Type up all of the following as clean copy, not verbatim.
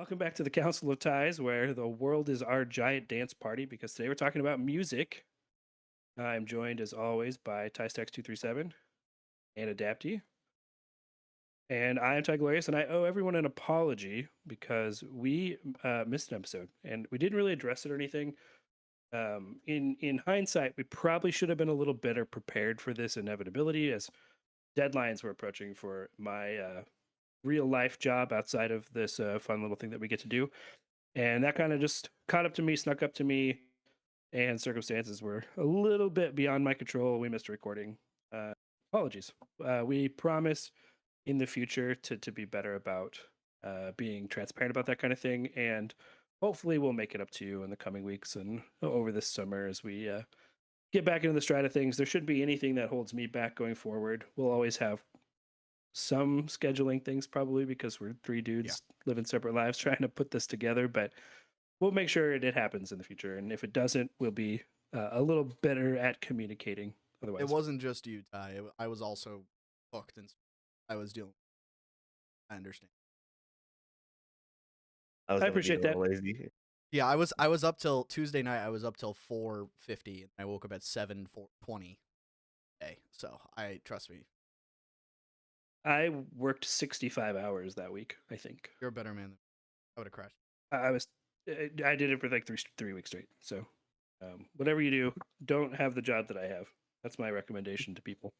Welcome back to the Council of Ties, where the world is our giant dance party. Because today we're talking about music. I'm joined, as always, by TieStax237 and Adapty. And I am Ty Glorious, and I owe everyone an apology because we missed an episode and we didn't really address it or anything. In hindsight, we probably should have been a little better prepared for this inevitability as deadlines were approaching for my real life job outside of this fun little thing that we get to do. And that kind of just caught up to me, snuck up to me, and circumstances were a little bit beyond my control. We missed a recording. Apologies. We promise in the future to be better about being transparent about that kind of thing. And hopefully we'll make it up to you in the coming weeks and over this summer as we get back into the stride of things. There shouldn't be anything that holds me back going forward. We'll always have some scheduling things probably because we're three dudes living separate lives trying to put this together, but we'll make sure it happens in the future. And if it doesn't, we'll be a little better at communicating otherwise. It wasn't just you, Ty. I was also hooked and I was dealing. I understand. I appreciate that. Lazy. Yeah, I was up till Tuesday night. I was up till 4:50, and I woke up at 7:20. Day, so trust me. I worked 65 hours that week. I think You're a better man than I would have crashed. I did it for like three weeks straight. So whatever you do, don't have the job that I have. That's my recommendation to people.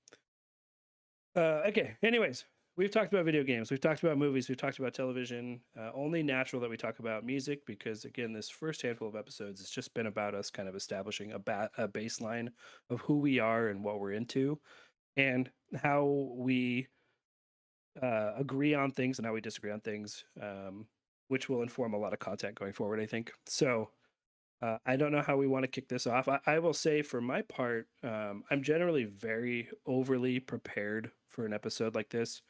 Okay. Anyways, we've talked about video games. We've talked about movies. We've talked about television. Only natural that we talk about music because, again, this first handful of episodes has just been about us kind of establishing a baseline of who we are and what we're into and how we agree on things and how we disagree on things, which will inform a lot of content going forward, I think. So I don't know how we want to kick this off. I will say for my part, I'm generally very overly prepared for an episode like this.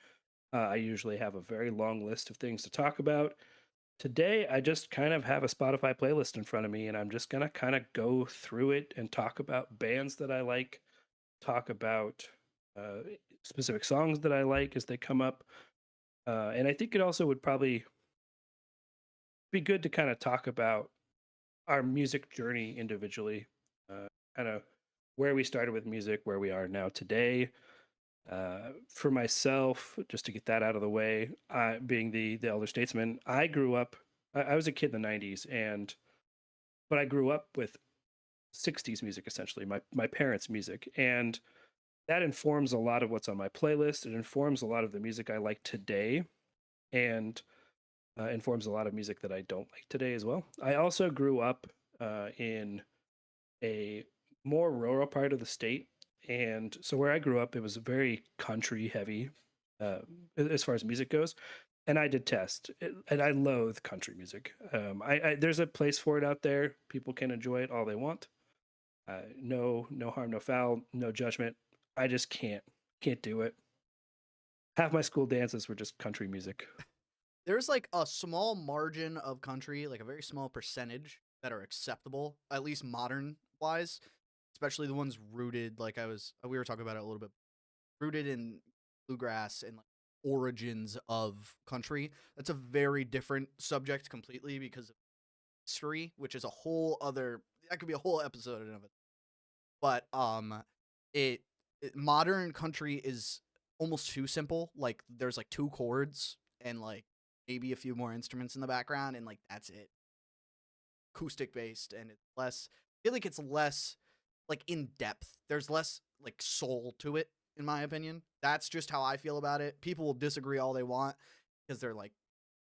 I usually have a very long list of things to talk about. Today, I just kind of have a Spotify playlist in front of me, and I'm just going to kind of go through it and talk about bands that I like, talk about specific songs that I like as they come up. And I think it also would probably be good to kind of talk about our music journey individually, kind of where we started with music, where we are now today. For myself, just to get that out of the way, being the elder statesman, I grew up. I was a kid in the '90s, but I grew up with '60s music essentially, my parents' music, and that informs a lot of what's on my playlist. It informs a lot of the music I like today, and informs a lot of music that I don't like today as well. I also grew up in a more rural part of the state. And so where I grew up, it was very country heavy as far as music goes. And I detest it, and I loathe country music. There's a place for it out there. People can enjoy it all they want. No harm, no foul, no judgment. I just can't do it. Half my school dances were just country music. There's like a small margin of country, like a very small percentage that are acceptable, at least modern wise, especially the ones rooted, like we were talking about it a little bit, rooted in bluegrass and like origins of country. That's a very different subject completely because of history, which is a whole other, that could be a whole episode in of it. But modern country is almost too simple. Like there's like two chords and like maybe a few more instruments in the background, and like that's it. Acoustic based, and it's less. I feel like it's less like in depth. There's less like soul to it, in my opinion. That's just how I feel about it. People will disagree all they want because they're like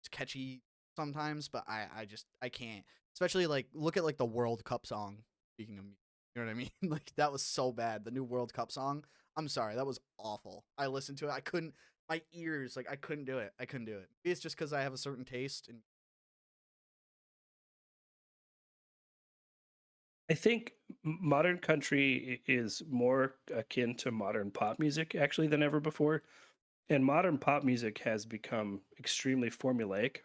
it's catchy sometimes, but I can't. Especially like look at like the World Cup song. Speaking of, you know what I mean? Like that was so bad. The new World Cup song. I'm sorry, that was awful. I listened to it. I couldn't. My ears, like I couldn't do it. Maybe it's just because I have a certain taste. And I think modern country is more akin to modern pop music actually than ever before. And modern pop music has become extremely formulaic.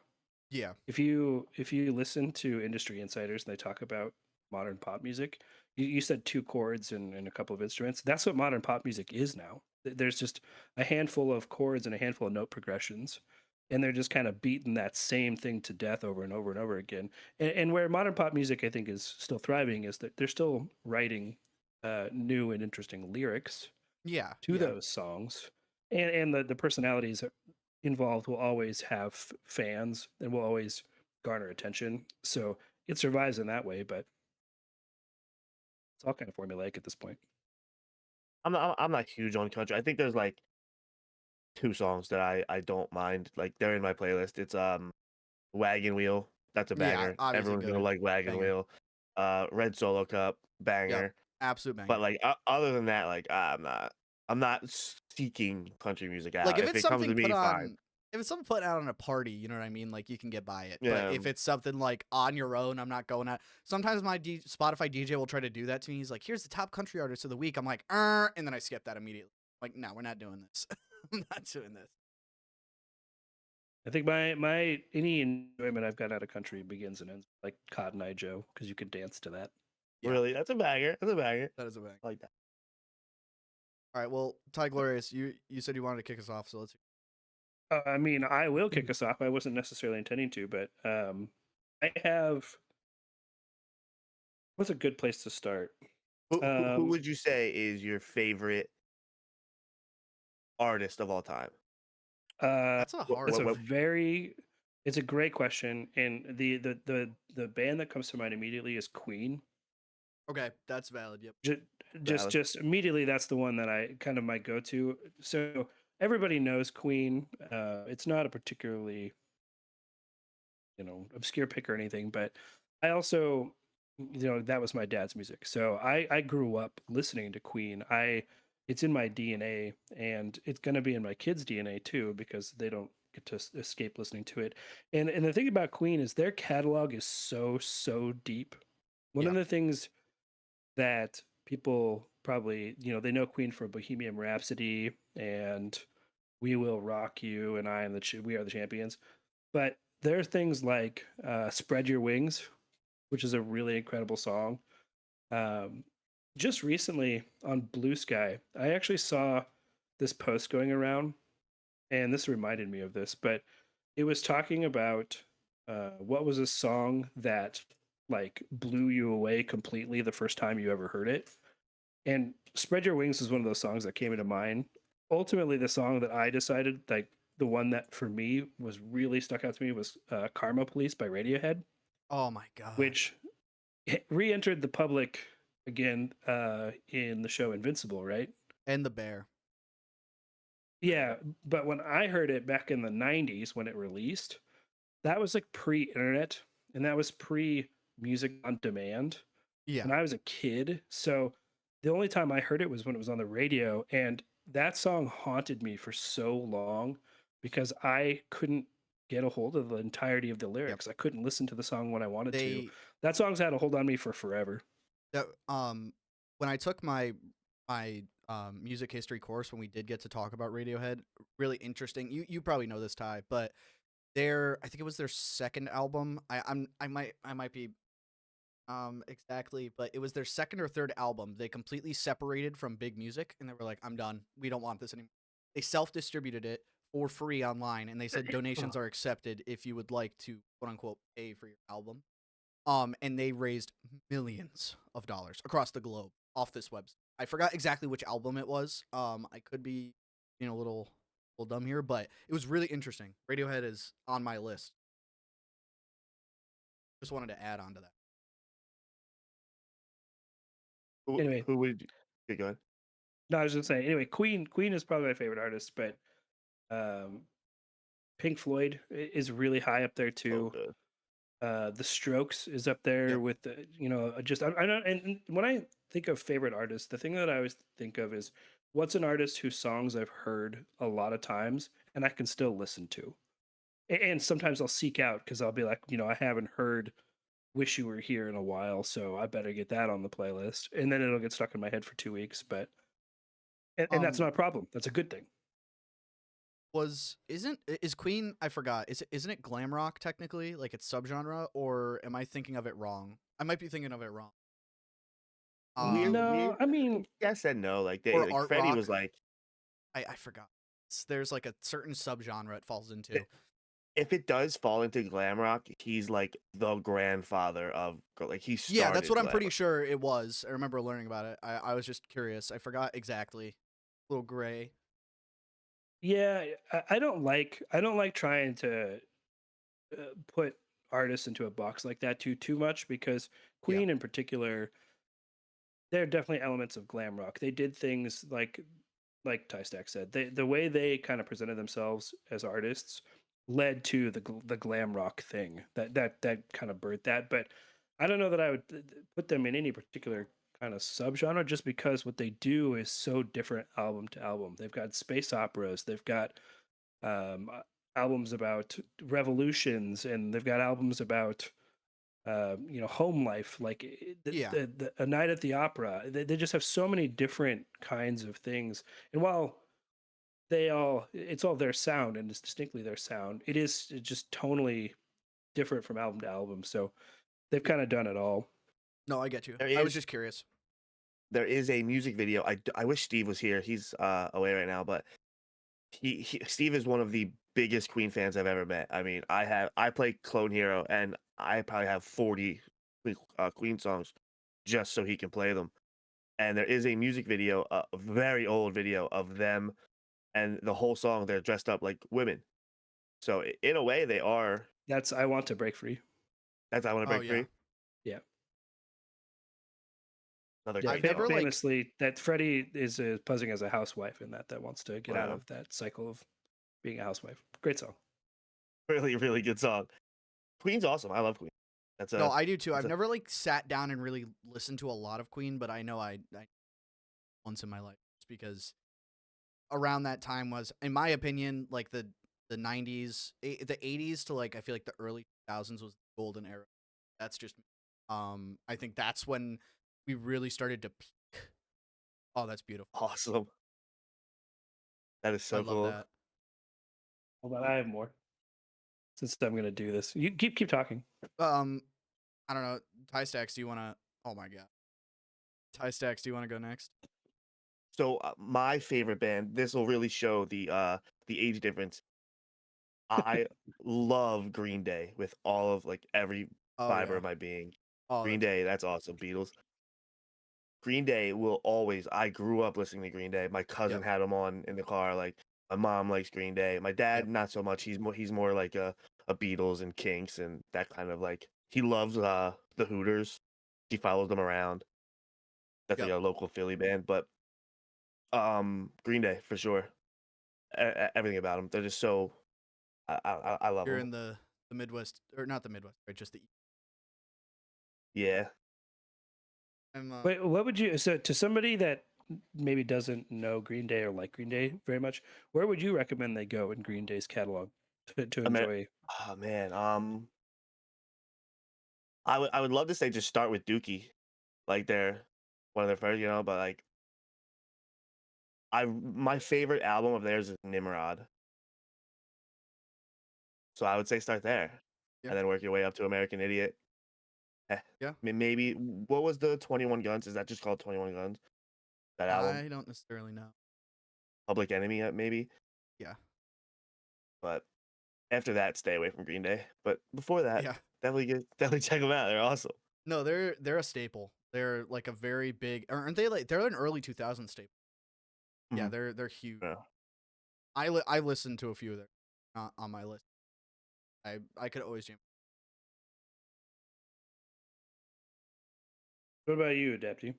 yeah, If you listen to industry insiders and they talk about modern pop music, you said two chords and a couple of instruments. That's what modern pop music is now. There's just a handful of chords and a handful of note progressions. and they're just kind of beating that same thing to death over and over and over again. And where modern pop music I think is still thriving is that they're still writing new and interesting lyrics Yeah, to yeah. those songs, and the personalities involved will always have fans and will always garner attention. So it survives in that way, but it's all kind of formulaic at this point. I'm not huge on country. I think there's like two songs that I don't mind. Like they're in my playlist. It's Wagon Wheel. That's a Yeah, banger. obviously Everyone's gonna good. like Wagon Banger. Wheel. Red Solo Cup, Yep. banger. Absolute But banger. like other than that, like I'm not seeking country music Like out. if If it's it comes to something put me, fine. on if it's something put out on a party, you know what I mean? Like you can get by it. But Yeah, if it's something like on your own, I'm not going out. Sometimes my Spotify DJ will try to do that to me. He's like, "Here's the top country artist of the week." I'm like, and then I skip that immediately. Like, no, we're not doing this. I'm not doing this. I think my any enjoyment I've got out of country begins and ends with, like Cotton Eye Joe, because you could dance to that. Yeah. really, that's a banger. That's a banger. That is a bang. I like that. All right, well, Ty Glorious, you said you wanted to kick us off, so let's. I mean, I will kick us off. I wasn't necessarily intending to, but I have. What's a good place to start? Who would you say is your favorite artist of all time? That's a What- hard. That's what- a what- very. It's a great question, and the band that comes to mind immediately is Queen. Okay, that's valid. Yep. Just immediately, that's the one that I kind of my go to. So everybody knows Queen. It's not a particularly obscure pick or anything, but I also that was my dad's music, so I grew up listening to Queen. It's in my DNA, and it's going to be in my kids' DNA too, because they don't get to escape listening to it. And the thing about Queen is their catalog is so deep. One of Yeah. the things that people probably they know Queen for Bohemian Rhapsody and We Will Rock You and We Are the Champions, but there are things like Spread Your Wings, which is a really incredible song. um, just recently on Blue Sky, I actually saw this post going around, and this reminded me of this, but it was talking about what was a song that like blew you away completely the first time you ever heard it. And Spread Your Wings is one of those songs that came into mind. Ultimately, the song that I decided, like the one that for me was really stuck out to me, was Karma Police by Radiohead, Oh my god. which re-entered the public again in the show Invincible, right? And the bear. Yeah, but when I heard it back in the 90s when it released, that was like pre-internet, and that was pre-music on demand Yeah. when I was a kid. So the only time I heard it was when it was on the radio, and that song haunted me for so long because I couldn't get a hold of the entirety of the lyrics. I couldn't listen to the song when I wanted to. They That song's had a hold on me for forever. that when I took my music history course when we did get to talk about Radiohead, really interesting. You probably know this, Ty, but I think it was their second album. I might be exactly, but it was their second or third album. They completely separated from big music and they were like, "I'm done. We don't want this anymore." They self-distributed it for free online and they said donations are accepted if you would like to quote unquote pay for your album. And they raised millions of dollars across the globe off this website. I forgot exactly which album it was. I could be a little dumb here, but it was really interesting. Radiohead is on my list. Just wanted to add on to that. Anyway. Who would? Okay, go ahead. No, I was just saying. Anyway, Queen is probably my favorite artist, but um, Pink Floyd is really high up there So too. good. The Strokes is up there Yeah. with the just I don't. And when I think of favorite artists, the thing that I always think of is what's an artist whose songs I've heard a lot of times and I can still listen to. And sometimes I'll seek out because I'll be like, I haven't heard "Wish You Were Here" in a while, so I better get that on the playlist, and then it'll get stuck in my head for 2 weeks. But and that's not a problem. That's a good thing. Is Queen? I forgot. Isn't it glam rock technically? Like it's subgenre, or am I thinking of it wrong? I might be thinking of it wrong. No, I mean, yes and no. Like Or like art Freddie rock. was like, I forgot. There's like a certain subgenre it falls into. if it does fall into glam rock, he's like the grandfather of like he started. Yeah, that's what I'm glam pretty rock. sure it was. I remember learning about it. I was just curious. I forgot exactly. Little gray. Yeah, I don't like trying to put artists into a box like that too much, because Yeah. Queen in particular, there are definitely elements of glam rock. They did things like Ty Stack said. The way they kind of presented themselves as artists led to the glam rock thing that kind of birthed that. But I don't know that I would put them in any particular kind of subgenre, just because what they do is so different album to album. They've got space operas, they've got albums about revolutions, and they've got albums about home life, like Yeah. A Night at the Opera. They just have so many different kinds of things, and while it's all their sound, and it's distinctly their sound, it is just tonally different from album to album. So they've kind of done it all. No, I get you. There I was is just curious. there is a music video. I wish Steve was here. He's away right now, but Steve is one of the biggest Queen fans I've ever met. I mean, I play Clone Hero, and I probably have 40 Queen songs just so he can play them. And there is a music video, a very old video of them, and the whole song they're dressed up like women. So in a way, they are. That's I Want to Break Free. That's I Want to Oh Break yeah. Free. Yeah. Another Yeah, I've great never song. like famously, that Freddie is posing as a housewife in that wants to get out Wow. of that cycle of being a housewife. Great song. Really, really good song. Queen's awesome. I love Queen. That's No, a I do too. that's I've a never like sat down and really listened to a lot of Queen, but I know I once in my life, just because around that time was, in my opinion, like the 90s, the 80s to like I feel like the early 2000s was the golden era. That's just I think that's when we really started to peak. Oh, that's beautiful. awesome. That is I so love cool. that. Hold on, I have more. Since I'm gonna do this, you keep talking. I don't know. Ty Stacks, do you want to? Oh my god. Ty Stacks, do you want to go next? So my favorite band. This will really show the age difference. I love Green Day with all of like every Oh fiber yeah. of my being. Oh, Green Day, that's awesome. Beatles. Green Day will always. I grew up listening to Green Day. My cousin Yep. had them on in the car. Like my mom likes Green Day. My dad Yep. not so much. He's more like a Beatles and Kinks and that kind of like. He loves the Hooters. He follows them around. That's like Yep. a local Philly band, but Green Day for sure. Everything about them. They're just so. I love You're them. in the Midwest, or not the Midwest, right? Just the. Yeah. I'm Wait, what would you, so to somebody that maybe doesn't know Green Day or like Green Day very much, where would you recommend they go in Green Day's catalog to I mean, enjoy? oh man. I would love to say just start with Dookie, like they're one of their first, but like my favorite album of theirs is Nimrod. So I would say start there, Yeah. and then work your way up to American Idiot. Yeah. I mean, maybe what was the 21 Guns? Is that just called 21 Guns? That album, I don't necessarily know. Public Enemy, maybe. Yeah. But after that, stay away from Green Day. But before that, Yeah. definitely check them out. They're awesome. No, they're a staple. They're like a very big, aren't they? Like they're an early 2000s staple. Yeah, Mhm. they're huge. Yeah. I listened to a few of them on my list. I could always jam. What about you, Adepti?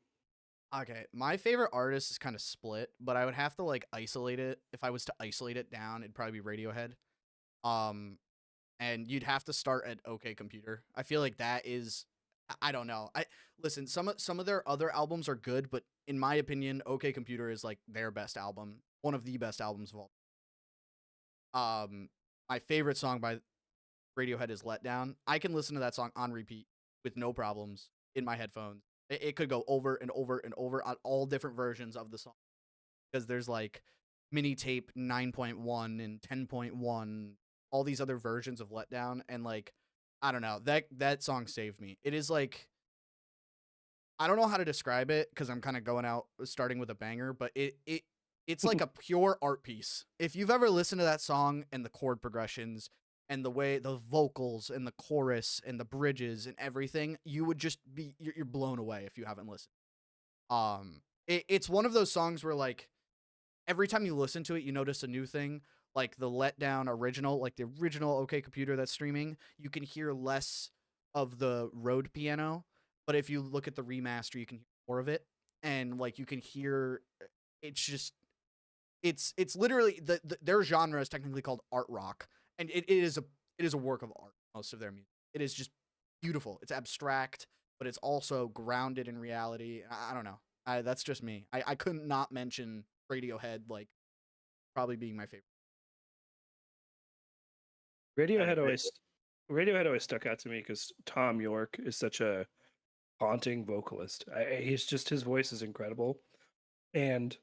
Okay, my favorite artist is kind of split, but I would have to like isolate it. If I was to isolate it down, it'd probably be Radiohead. Um, and you'd have to start at OK Computer. I feel like that is, I don't know. I listen, some of their other albums are good, but in my opinion, OK Computer is like their best album, one of the best albums of all. My favorite song by Radiohead is Let Down. I can listen to that song on repeat with no problems in my headphones. It could go over and over and over on all different versions of the song, because there's like mini tape 9.1 and 10.1, all these other versions of Let Down, and like I don't know, that song saved me. It is like, I don't know how to describe it because I'm kind of going out starting with a banger, but it's like a pure art piece. If you've ever listened to that song and the chord progressions, and the way the vocals and the chorus and the bridges and everything, you would just be you're blown away if you haven't listened. It's one of those songs where like every time you listen to it, you notice a new thing. Like the letdown original, like the original OK Computer that's streaming, you can hear less of the Rode piano, but if you look at the remaster, you can hear more of it, and like you can hear, it's just it's literally their genre is technically called art rock, and it is a work of art. Most of their music, it is just beautiful. It's abstract, but it's also grounded in reality. I don't know. That's just me. I couldn't not mention Radiohead, like probably being my favorite. Radiohead always Radiohead always stuck out to me because Tom York is such a haunting vocalist. He's just his voice is incredible, and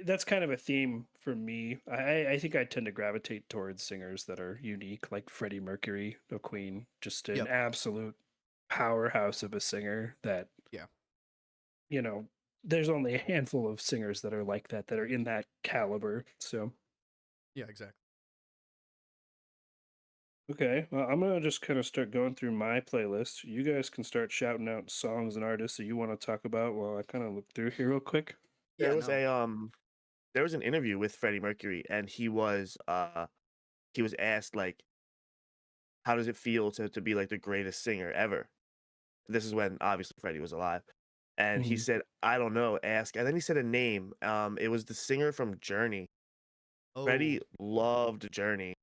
that's kind of a theme for me. I think I tend to gravitate towards singers that are unique, like Freddie Mercury of Queen, just an Yep. absolute powerhouse of a singer that Yeah. you know there's only a handful of singers that are like that are in that caliber. So Yeah, exactly. okay, well, I'm gonna just kind of start going through my playlist. You guys can start shouting out songs and artists that you want to talk about while I kind of look through here real quick. Yeah, There was no. there was an interview with Freddie Mercury, and he was asked like, how does it feel to be like the greatest singer ever? This is when obviously Freddie was alive. And he Mhm. said, I don't know, ask. And then he said a name. It was the singer from Journey. Oh, Freddie loved Journey.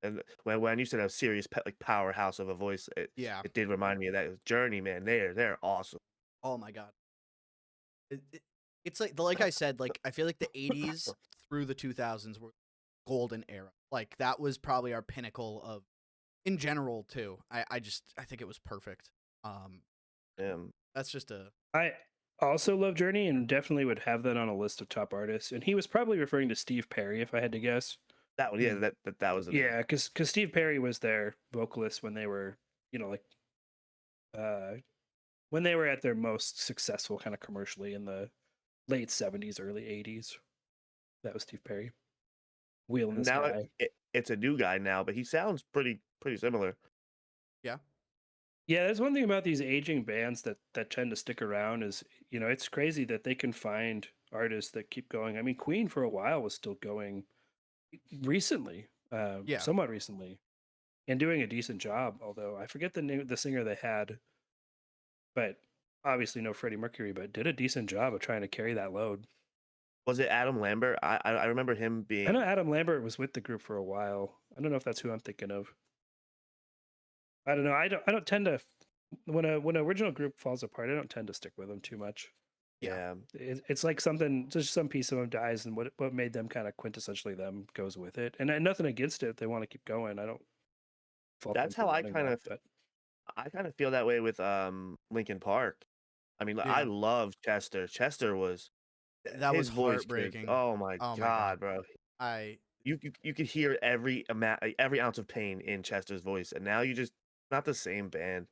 And when you said a serious like powerhouse of a voice, yeah. it did remind me of that. It was Journey, man. They're awesome. Oh my god. It's like I said, like I feel like the 80s through the 2000s were golden era. Like that was probably our pinnacle of in general too. I think it was perfect. Um Um, that's just a I also love Journey and definitely would have that on a list of top artists. And he was probably referring to Steve Perry, if I had to guess. that one, yeah, mm, that was the name. Yeah, because Steve Perry was their vocalist when they were, like uh, when they were at their most successful kind of commercially in the late '70s, early '80s. That was Steve Perry, Wheel in the Now Sky. it's a new guy now, but he sounds pretty similar. yeah. Yeah, there's one thing about these aging bands that tend to stick around is, it's crazy that they can find artists that keep going. I mean, Queen for a while was still going recently, Yeah. somewhat recently, and doing a decent job. Although I forget the name of the singer they had, but obviously no Freddie Mercury, but did a decent job of trying to carry that load. Was it Adam Lambert? I remember him I know being. Adam Lambert was with the group for a while. I don't know if that's who I'm thinking of. I don't know. I don't tend to when an original group falls apart. I don't tend to stick with them too much. Yeah. Yeah, It's like something, just some piece of them dies, and what made them kind of quintessentially them goes with it. And nothing against it. They want to keep going. I don't fault them that's for how wanting that. But I kind of feel that way with Linkin Park. I mean, I Yeah. love Chester. Chester was That was his voice could. heartbreaking. Oh my Oh my god. god, bro! I You could hear every ounce of pain in Chester's voice, and now you just not the same band.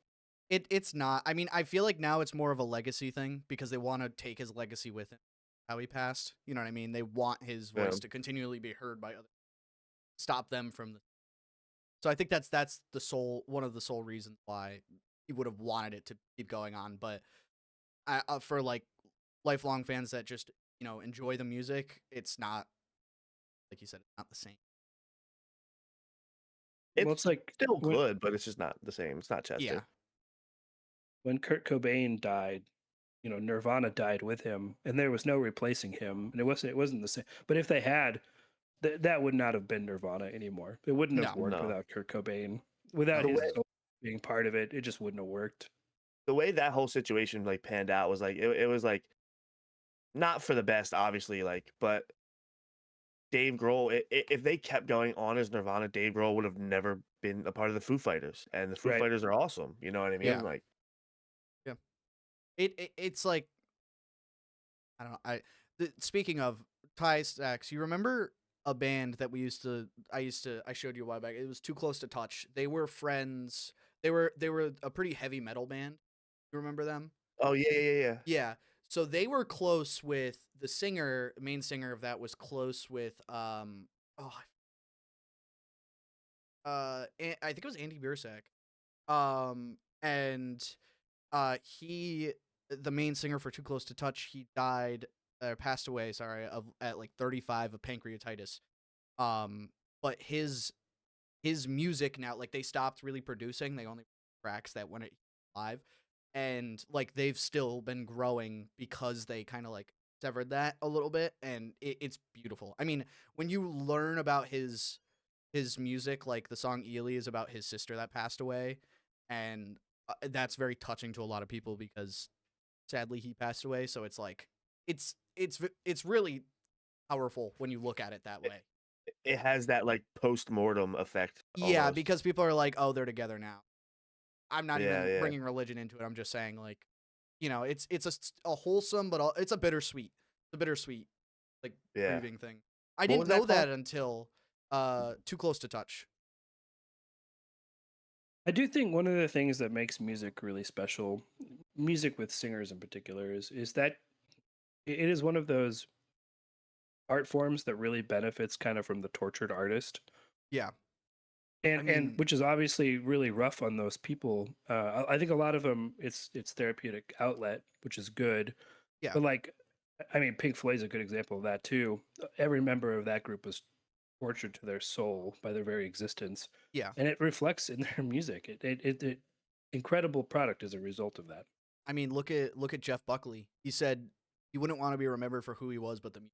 it's not. I mean, I feel like now it's more of a legacy thing because they want to take his legacy with him. How he passed. You know what I mean? They want his Yeah. voice to continually be heard by others. Stop them from the So I think that's the sole one of the sole reasons why he would have wanted it to keep going on. But for like lifelong fans that just enjoy the music, it's not like you said, it's not the same. well, It's it's like still when good, but it's just not the same. It's not Yeah, Chester. Kurt Cobain died, Nirvana died with him, and there was no replacing him, and it wasn't the same. But if they had, that would not have been Nirvana anymore. It wouldn't have no, worked No, without Kurt Cobain. Without no, the his way soul being part of it, it just wouldn't have worked. the way that whole situation like panned out was like it was like not for the best, obviously. Like, but Dave Grohl, if they kept going on as Nirvana, Dave Grohl would have never been a part of the Foo Fighters, and the Foo Right. Fighters are awesome. You know what I mean? yeah, Like, yeah. It's like I don't know. Speaking of Ty Stacks, you remember a band that I showed you a while back. It was Too Close to Touch. They were friends. They were a pretty heavy metal band. You remember them? oh yeah. Yeah. So they were close with the singer, main singer of that was close with oh I think it was Andy Biersack. And he, the main singer for Too Close to Touch, he died, passed away, sorry, at like 35 of pancreatitis. Um, but his music now, like they stopped really producing. They only tracks that went live, and like they've still been growing because they kind of like severed that a little bit, and it's beautiful. I mean, when you learn about his music, like the song Ely is about his sister that passed away, and that's very touching to a lot of people because sadly he passed away. So it's like it's really powerful when you look at it that way. It has that like post mortem effect Yeah, almost. because people are like, oh, they're together now. I'm not Yeah, even yeah, bringing religion into it. I'm just saying, like, it's a wholesome, but it's a bittersweet. It's a bittersweet, like, yeah. grieving thing. I What didn't was know that called? that until Too Close to Touch. I do think one of the things that makes music really special, music with singers in particular, is that it is one of those art forms that really benefits kind of from the tortured artist, Yeah, I and mean, which is obviously really rough on those people. I think a lot of them, it's therapeutic outlet, which is good. yeah, But like, I mean, Pink Floyd's a good example of that too. Every member of that group was tortured to their soul by their very existence, yeah. and it reflects in their music. It incredible product as a result of that. I mean, look at Jeff Buckley. He said he wouldn't want to be remembered for who he was, but the music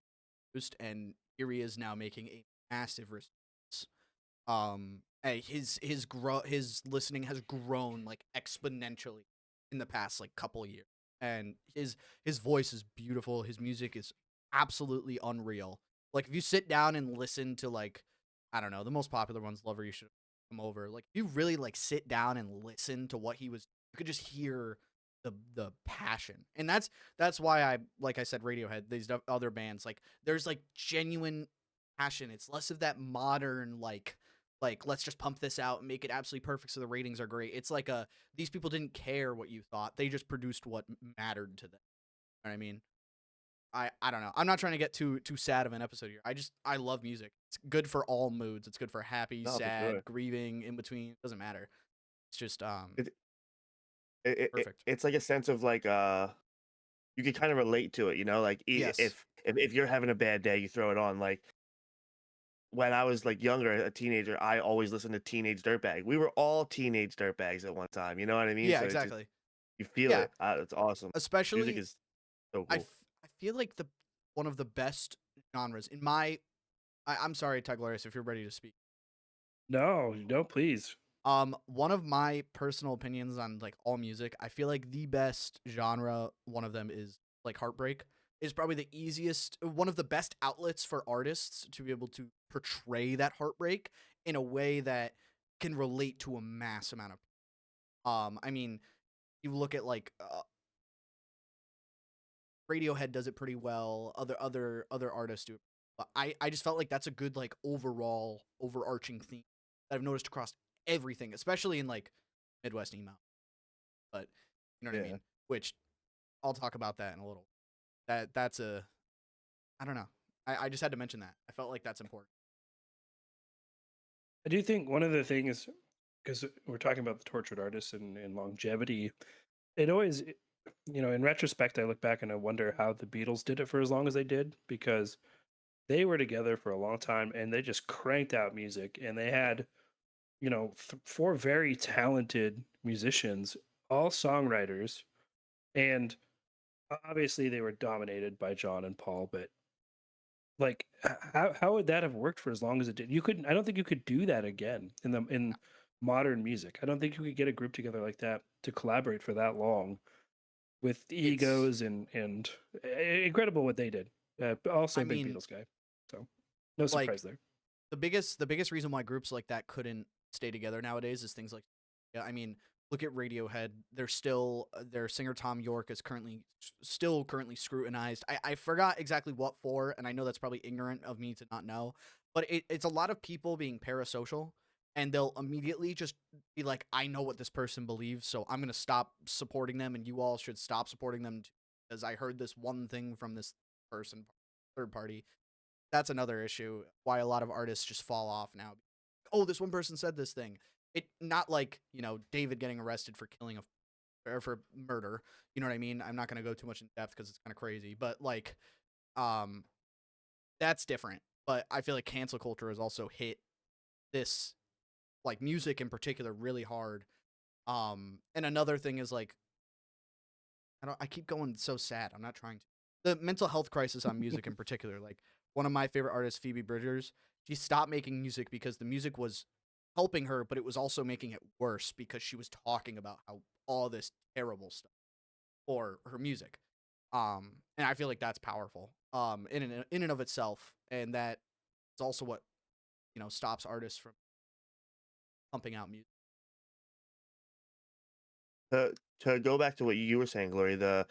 produced, and here he is now making a massive response. His listening has grown like exponentially in the past like couple of years, and his voice is beautiful. His music is absolutely unreal. Like if you sit down and listen to like, I don't know, the most popular ones, Lover You Should Come Over, like if you really like sit down and listen to what he was, you could just hear the passion. And that's why I, like I said, Radiohead, these other bands, like there's like genuine passion. It's less of that modern like let's just pump this out and make it absolutely perfect so the ratings are great. It's like these people didn't care what you thought. They just produced what mattered to them. You know what I mean? I don't know. I'm not trying to get too sad of an episode here. I love music. It's good for all moods. It's good for happy, No, for sad, sure. grieving, in between. It doesn't matter. It's just It, perfect. it's like a sense of like you can kind of relate to it, you know, like Yes. if you're having a bad day, you throw it on. Like when I was like younger, a teenager, I always listened to Teenage Dirtbag. We were all teenage dirtbags at one time. You know what I mean? Yeah, So it just exactly. you feel Yeah. it. It's awesome. Music Especially is so I cool. I feel like the one of the best genres in my I'm sorry, Taglaris, if you're ready to speak. No, no, please. One of my personal opinions on like all music, I feel like the best genre, one of them is like heartbreak, is probably the easiest, one of the best outlets for artists to be able to portray that heartbreak in a way that can relate to a mass amount of. I mean, you look at like Radiohead does it pretty well. Other artists do it. But I just felt like that's a good like overall overarching theme that I've noticed across everything, especially in like Midwest emo. But you know what I Yeah. mean? Which I'll talk about that in a little. That's a I don't know. I just had to mention that. I felt like that's important. I do think one of the things, because we're talking about the tortured artists and longevity, it always, in retrospect, I look back and I wonder how the Beatles did it for as long as they did, because they were together for a long time and they just cranked out music, and they had, four very talented musicians, all songwriters, and obviously they were dominated by John and Paul, but like how would that have worked for as long as it did? You couldn't, I don't think you could do that again in modern music. I don't think you could get a group together like that to collaborate for that long with It's egos and incredible what they did. Also I a big mean, Beatles guy. So no like surprise there. the biggest reason why groups like that couldn't stay together nowadays is things like yeah, I mean, look at Radiohead. They're still their singer Tom York is currently scrutinized. I forgot exactly what for, and I know that's probably ignorant of me to not know, but it's a lot of people being parasocial, and they'll immediately just be like, I know what this person believes, so I'm gonna stop supporting them, and you all should stop supporting them because I heard this one thing from this person, third party. That's another issue why a lot of artists just fall off now. oh, this one person said this thing. It not like, David getting arrested for killing or for murder. You know what I mean? I'm not going to go too much in depth because it's kind of crazy, but like, um, that's different. But I feel like cancel culture has also hit this, like, music in particular really hard. And another thing is like, I keep going so sad. I'm not trying to. The mental health crisis on music in particular. Like, one of my favorite artists, Phoebe Bridgers, she stopped making music because the music was helping her, but it was also making it worse because she was talking about how all this terrible stuff or her music. And I feel like that's powerful. In and of itself, and that is also what stops artists from pumping out music. To go back to what you were saying, Glory, w-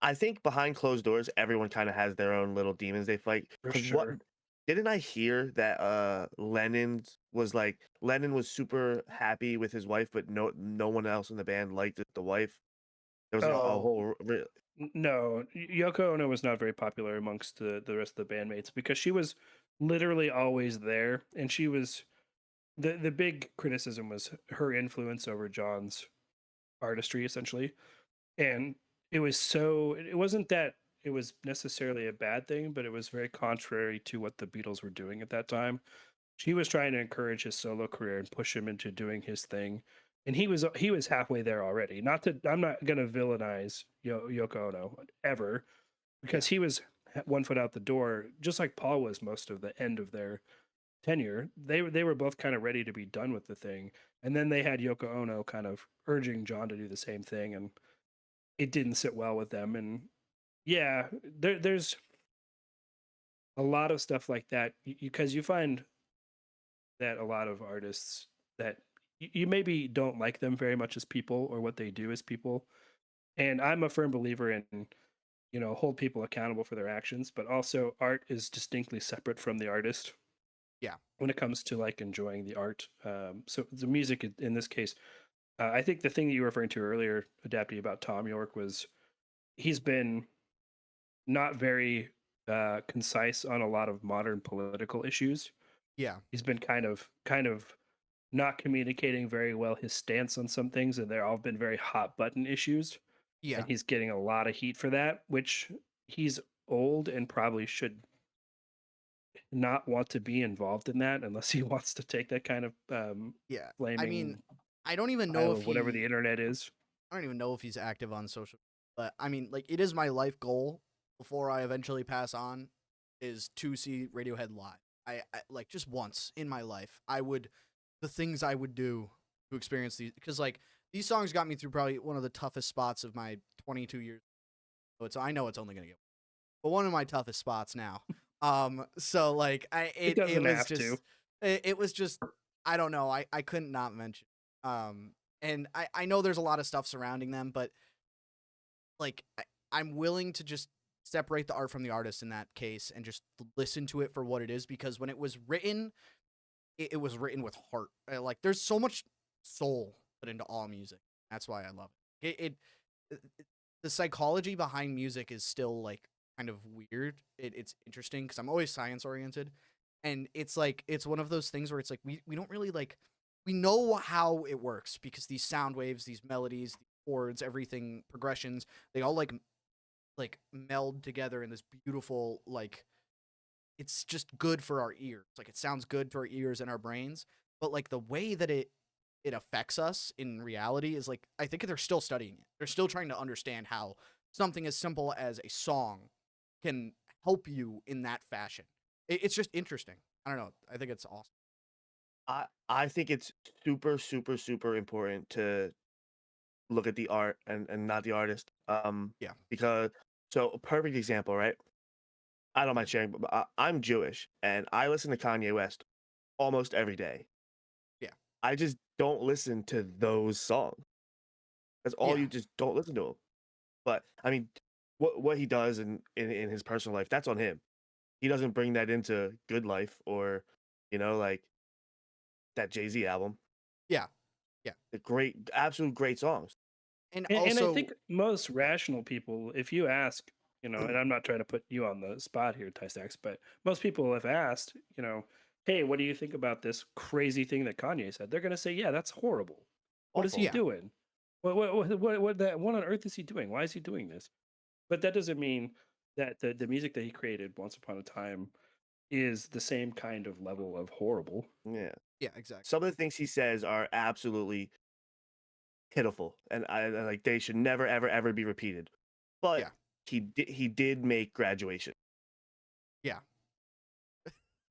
I think behind closed doors, everyone kind of has their own little demons they fight. For Because sure. didn't I hear that Lennon was super happy with his wife, but no one else in the band liked the wife. There was a Oh, whole no, Yoko Ono was not very popular amongst the rest of the bandmates because she was literally always there, and she was the big criticism was her influence over John's artistry, essentially. And it wasn't that it was necessarily a bad thing, but it was very contrary to what the Beatles were doing at that time. She was trying to encourage his solo career and push him into doing his thing, and he was halfway there already. Not to I'm not gonna villainize Yoko Ono ever, Yeah, because he was one foot out the door, just like Paul was most of the end of their tenure. They were both kind of ready to be done with the thing, and then they had Yoko Ono kind of urging John to do the same thing, and it didn't sit well with them. And yeah, there's a lot of stuff like that because you find that a lot of artists that you maybe don't like them very much as people or what they do as people. And I'm a firm believer in, hold people accountable for their actions, but also art is distinctly separate from the artist yeah, when it comes to like enjoying the art. So the music in this case, I think the thing that you were referring to earlier, adapting about Tom York, was he's been not very concise on a lot of modern political issues. yeah, He's been kind of not communicating very well his stance on some things, and they're all been very hot button issues, yeah. and he's getting a lot of heat for that, which he's old and probably should not want to be involved in that unless he wants to take that kind of Yeah. I mean, flaming I don't even know pile if of whatever the he internet is. I don't even know if he's active on social, but I mean, like, it is my life goal before I eventually pass on is to see Radiohead live. I like just once in my life. The things I would do to experience these, because like these songs got me through probably one of the toughest spots of my 22 years. So I know it's only gonna get, but one of my toughest spots now. So like It it doesn't was have to. just it was just, I don't know. I couldn't not mention. And I know there's a lot of stuff surrounding them, but like I'm willing to just separate the art from the artist in that case and just listen to it for what it is, because when it was written, it was written with heart. Like there's so much soul put into all music. That's why I love it. The psychology behind music is still like kind of weird. It's interesting because I'm always science oriented, and it's like it's one of those things where it's like we don't really like, we know how it works because these sound waves, these melodies, these chords, everything, progressions, they all like meld together in this beautiful, like, it's just good for our ears. Like it sounds good to our ears and our brains, but like the way that it affects us in reality is like, I think they're still studying it. They're still trying to understand how something as simple as a song can help you in that fashion. It's just interesting. I don't know. I think it's awesome. I think it's super super super important to look at the art and not the artist. Yeah. Because so a perfect example, right? I don't mind sharing, but I'm Jewish and I listen to Kanye West almost every day. Yeah. I just don't listen to those songs. That's all. Yeah. You just don't listen to him. But I mean, what he does in his personal life, that's on him. He doesn't bring that into Good Life or, like that Jay-Z album. Yeah. Yeah. The great, absolute great songs. And And I also, think most rational people, if you ask, and I'm not trying to put you on the spot here, Ty Stacks, but most people have asked, hey, what do you think about this crazy thing that Kanye said? They're gonna say, yeah, that's horrible. What is he Awful. Yeah. doing? What on earth is he doing? Why is he doing this? But that doesn't mean that the music that he created once upon a time is the same kind of level of horrible. Yeah. Yeah, exactly. Some of the things he says are absolutely pitiful, and like they should never, ever, ever be repeated. But Yeah. he did make Graduation, Yeah.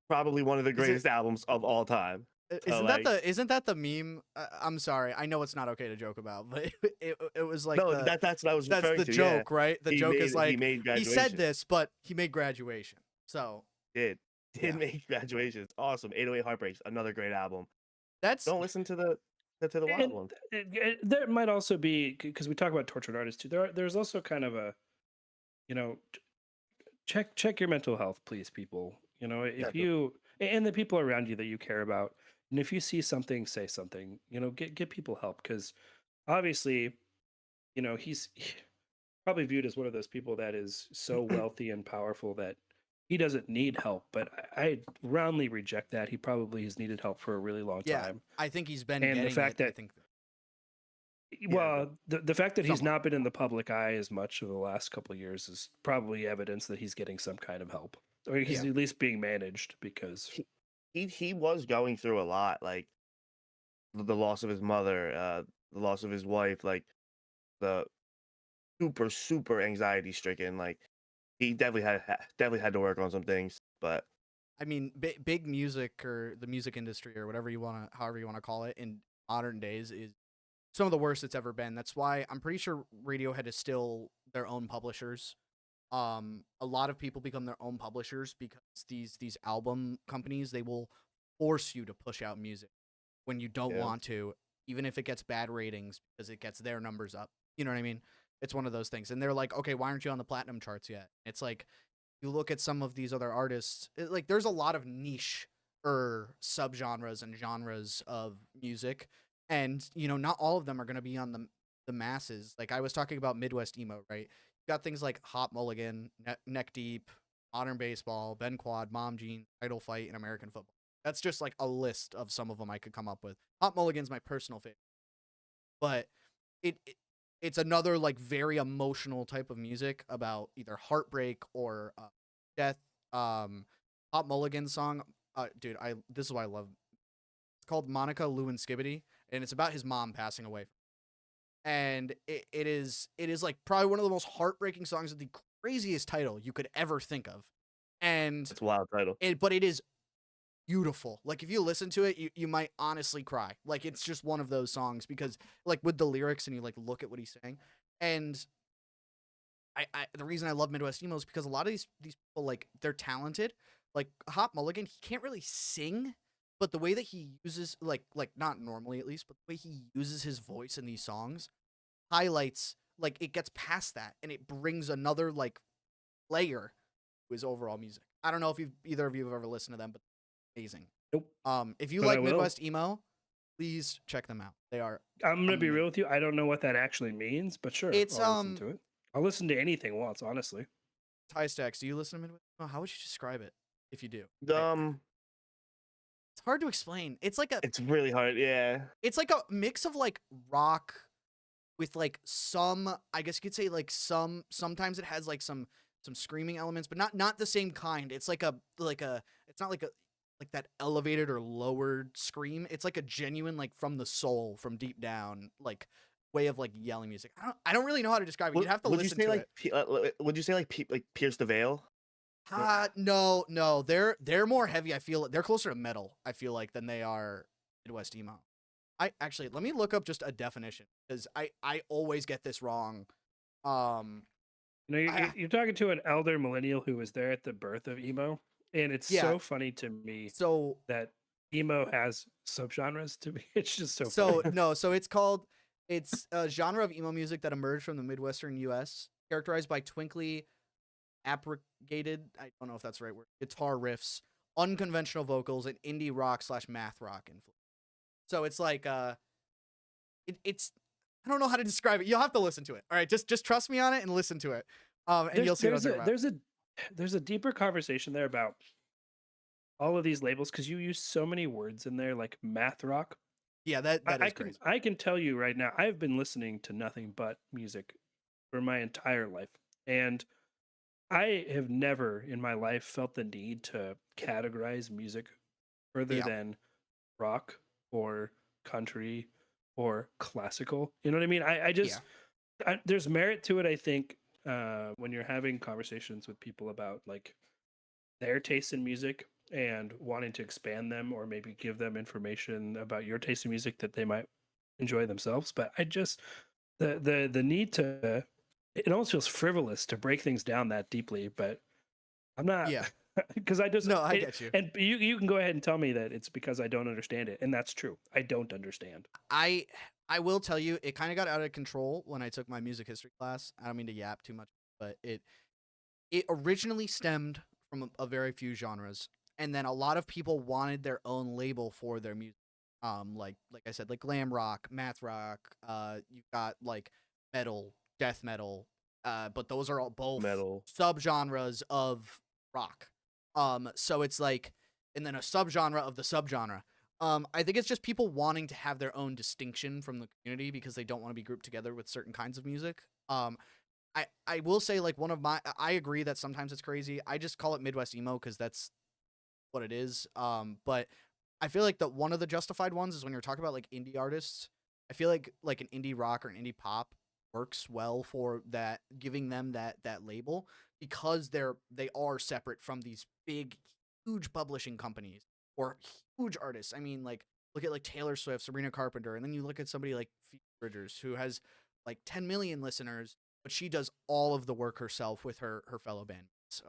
probably one of the Is it greatest albums of all time. So, isn't that the meme? I'm sorry, I know it's not okay to joke about, but it was like no, that's what I was that's referring the to. joke, right? The He joke made, is like made he Graduation. said this, but he made Graduation. So Did Yeah. make Graduation. It's awesome. 808 Heartbreaks, another great album. that's Don't listen to the wild And one. there might also be, because we talk about tortured artists too. There's also kind of a, you know, check your mental health, please, people. You know, if Definitely. you and the people around you that you care about, and if you see something, say something. You know, get people help, because obviously, you know, he's probably viewed as one of those people that is so wealthy and powerful that he doesn't need help. But I roundly reject that. He probably has needed help for a really long yeah. time. I think he's been And the getting fact it. I that think well, the fact that he's Somewhat. not been in the public eye as much over the last couple of years is probably evidence that he's getting some kind of help, or he's Yeah. at least being managed. Because He was going through a lot, like the loss of his mother, the loss of his wife, like the super anxiety stricken. Like he definitely had to work on some things, but I mean, big music or the music industry or whatever however you want to call it in modern days is some of the worst it's ever been. That's why I'm pretty sure Radiohead is still their own publishers. A lot of people become their own publishers because these album companies, they will force you to push out music when you don't yeah. want to, even if it gets bad ratings because it gets their numbers up. You know what I mean? It's one of those things. And they're like, okay, why aren't you on the platinum charts yet? It's like, you look at some of these other artists, like there's a lot of niche or subgenres and genres of music, and you know not all of them are going to be on the masses. Like I was talking about Midwest emo, right? You got things like Hot Mulligan, Neck Deep, Modern Baseball, Ben Quad, Mom Jeans, Idol Fight, and American Football. That's just like a list of some of them I could come up with. Hot Mulligan's my personal favorite, but it it's another like very emotional type of music about either heartbreak or death. Hot Mulligan song, dude, this is why I love. It's called Monica Lou and Skibbity, and it's about his mom passing away. And it is like probably one of the most heartbreaking songs of the craziest title you could ever think of. And it's a wild title. but it is beautiful. Like if you listen to it, you might honestly cry. Like it's just one of those songs because like with the lyrics and you like look at what he's saying. And I the reason I love Midwest emo is because a lot of these people, like they're talented. Like Hot Mulligan, he can't really sing, but the way that he uses like not normally at least, but the way he uses his voice in these songs highlights, like it gets past that and it brings another like layer to his overall music. I don't know if either of you have ever listened to them, but amazing. nope. If you But I like will. Midwest emo, please check them out. They are I'm gonna be amazing. real with you. I don't know what that actually means, but sure, It's I'll listen to it. I'll listen to anything once, honestly. Tie Stacks, do you listen to Midwest emo? How would you describe it if you do? It's Hard to explain. It's like it's really hard. Yeah, it's like a mix of like rock with like some, I guess you could say like sometimes it has like some screaming elements, but not the same kind. It's like it's not like that elevated or lowered scream. It's like a genuine like from the soul, from deep down, like way of like yelling music. I don't really know how to describe it. You'd have to would listen you say to like it. would you say like Pierce the Veil? No, they're more heavy. I feel they're closer to metal. I feel like than they are Midwest emo. I actually let me look up just a definition because I always get this wrong. You know, you're talking to an elder millennial who was there at the birth of emo, and it's Yeah. so funny to me So that emo has subgenres. To me, it's just so so funny. no, so it's a genre of emo music that emerged from the Midwestern U.S. characterized by twinkly, abrogated, I don't know if that's the right word, guitar riffs, unconventional vocals, and indie rock / math rock influence. So it's like it's I don't know how to describe it. You'll have to listen to it. All right, just trust me on it and listen to it. And you'll see what I'm talking about. There's a deeper conversation there about all of these labels, because you use so many words in there, like math rock. Yeah, that I is can crazy. I can tell you right now, I've been listening to nothing but music for my entire life, and I have never in my life felt the need to categorize music further Yeah, than rock or country or classical. You know what I mean? I yeah, just there's merit to it. I think when you're having conversations with people about like their taste in music and wanting to expand them or maybe give them information about your taste in music that they might enjoy themselves. But I just the need to it almost feels frivolous to break things down that deeply, but I'm not yeah. because I just No, I get you. and you can go ahead and tell me that it's because I don't understand it, and that's true. I don't understand. I I will tell you, it kind of got out of control when I took my music history class. I don't mean to yap too much, but it originally stemmed from a very few genres, and then a lot of people wanted their own label for their music. Like I said, like glam rock, math rock. You've got like metal, death metal. But those are all both Metal. subgenres of rock. So it's like, and then a subgenre of the subgenre. I think it's just people wanting to have their own distinction from the community because they don't want to be grouped together with certain kinds of music. I will say, like, one of my, I agree that sometimes it's crazy. I just call it Midwest emo because that's what it is. But I feel like that one of the justified ones is when you're talking about like indie artists. I feel like an indie rock or an indie pop works well for that, giving them that label because they are separate from these big, huge publishing companies or huge artists. I mean, like, look at like Taylor Swift, Sabrina Carpenter, and then you look at somebody like Phoebe Bridgers who has like 10 million listeners, but she does all of the work herself with her fellow bandmates.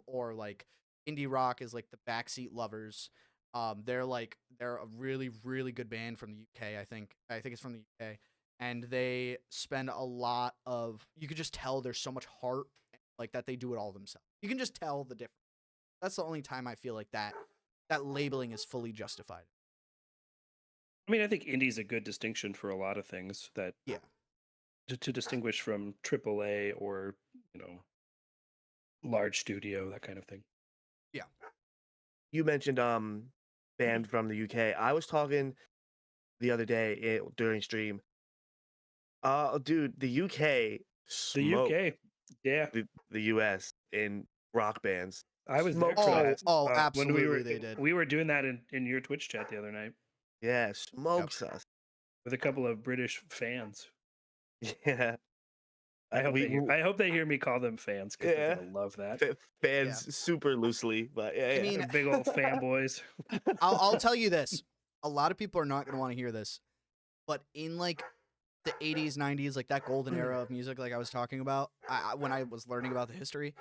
Or like indie rock is like the Backseat Lovers. They're a really good band from the UK. I think it's from the UK, and they spend a lot of. You could just tell there's so much heart, like that they do it all themselves. You can just tell the difference. That's the only time I feel like that labeling is fully justified. I mean, I think indie's a good distinction for a lot of things that Yeah, to distinguish from AAA or you know large studio that kind of thing. yeah. You mentioned band from the UK. I was talking the other day during stream. Dude, the UK The smoked UK, yeah, the US in rock bands. I was there Smokes for us. that when Absolutely, they did. we were doing that in your Twitch chat the other night Yeah, Yep. smokes us. with a couple of British fans. Yeah. We I hope they hear me call them fans because they're yeah. gonna love that. Yeah. Fans super loosely, but I yeah, mean, Big old fanboys. I'll tell you this. A lot of people are not going to want to hear this, but in like the 80s, 90s, like that golden era of music, like I was talking about, when I was learning about the history,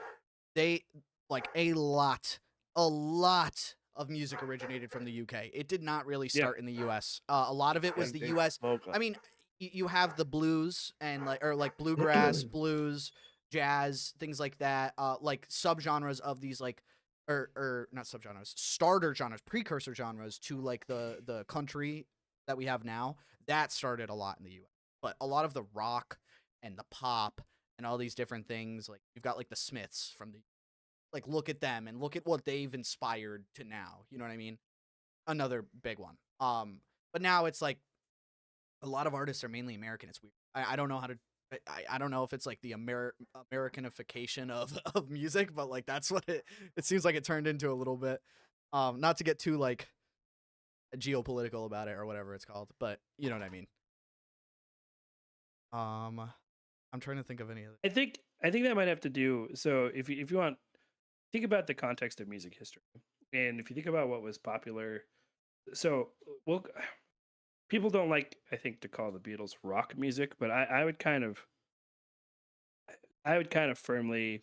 they like a lot of music originated from the UK. It did not really Yeah, start in the US. A lot of it was and the they US. smoke us. I mean, you have the blues and like bluegrass, blues, jazz, things like that. Like subgenres of these like or not subgenres, starter genres, precursor genres to like the country that we have now. That started a lot in the US. But a lot of the rock and the pop and all these different things, like you've got like the Smiths from the like look at them and look at what they've inspired to now. You know what I mean? Another big one. But now it's like a lot of artists are mainly American. It's weird. I don't know how to. I don't know if it's like the Americanification of of music, but like that's what it seems like it turned into a little bit. Not to get too like geopolitical about it or whatever it's called, but you know what I mean. I'm trying to think of any other. I think that might have to do. So if you want, think about the context of music history, and if you think about what was popular, so well, people don't like I think to call the Beatles rock music, but I would kind of firmly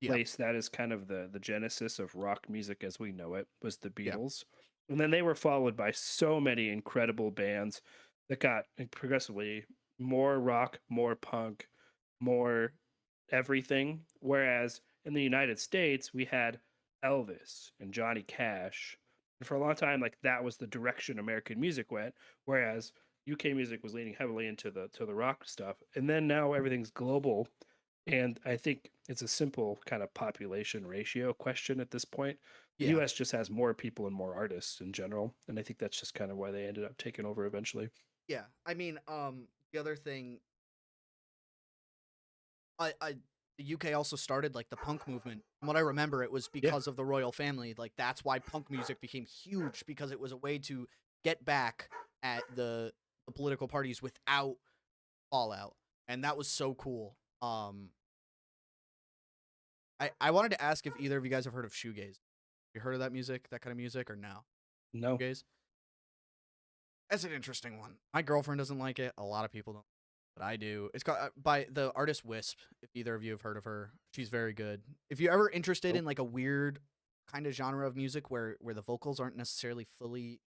Yeah, place that as kind of the genesis of rock music as we know it was the yeah, Beatles. And then they were followed by so many incredible bands that got progressively more rock, more punk, more everything. Whereas in the United States, we had Elvis and Johnny Cash. And for a long time, like that was the direction American music went. Whereas UK music was leaning heavily into the rock stuff. And then now everything's global, and I think it's a simple kind of population ratio question at this point. The Yeah. US just has more people and more artists in general, and I think that's just kind of why they ended up taking over eventually. Yeah. I mean, the other thing, the UK also started like the punk movement. From what I remember, it was Yeah. because of the royal family. Like that's why punk music became huge, because it was a way to get back at the political parties without fallout, and that was so cool. I wanted to ask if either of you guys have heard of shoegaze. You heard of that music, that kind of music, or no? No. Shoegaze. That's an interesting one. My girlfriend doesn't like it. A lot of people don't, but I do. It's called by the artist Wisp. If either of you have heard of her, she's very good. If you're ever interested in Nope. like a weird kind of genre of music where the vocals aren't necessarily fully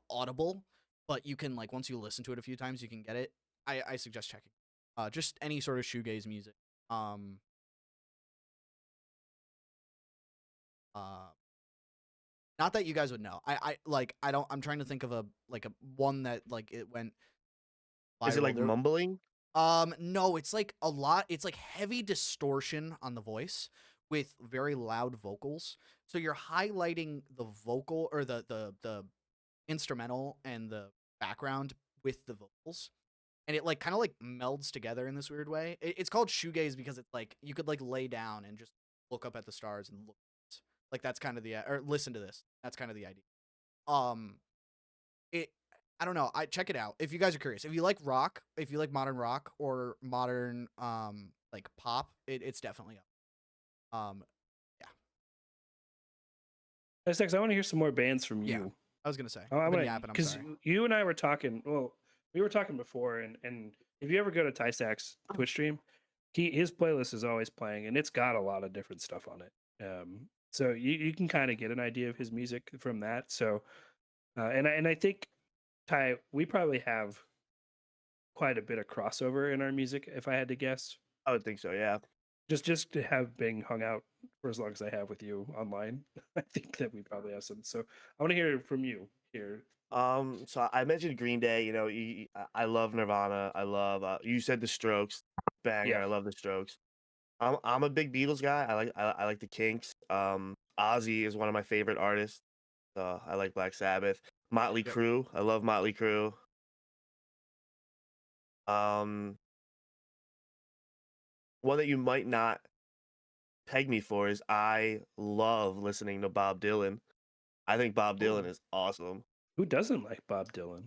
audible, but you can like once you listen to it a few times, you can get it. I suggest checking. Just any sort of shoegaze music. Not that you guys would know. I don't. I'm trying to think of a one that like it went viral. Is it like mumbling? No, it's like a lot. It's like heavy distortion on the voice with very loud vocals. So you're highlighting the vocal or the instrumental and the background with the vocals, and it like kind of like melds together in this weird way. It's called shoegaze because it's like you could like lay down and just look up at the stars and look. Like that's kind of the or listen to this. That's kind of the idea. It I don't know. I check it out if you guys are curious. If you like rock, if you like modern rock or modern like pop, it's definitely up. Yeah. Essex, I want to hear some more bands from Yeah. you. I was gonna say. I'm I've been gonna, yapping. I'm because sorry. you and I were talking. Well, we were talking before, and if you ever go to Tysack's Twitch stream, his playlist is always playing, and it's got a lot of different stuff on it. So you can kind of get an idea of his music from that. So, and I think Ty, we probably have quite a bit of crossover in our music, if I had to guess. I would think so. Yeah. Just to have been hung out for as long as I have with you online, I think that we probably have some. So I want to hear from you here. So I mentioned Green Day. You know, I love Nirvana. I love. You said the Strokes, banger. Yeah. I love the Strokes. I'm a big Beatles guy. I like the Kinks. Ozzy is one of my favorite artists. I like Black Sabbath. Motley Yep. Crue. I love Motley Crue. One that you might not peg me for is I love listening to Bob Dylan. I think Bob Dylan is awesome. Who doesn't like Bob Dylan?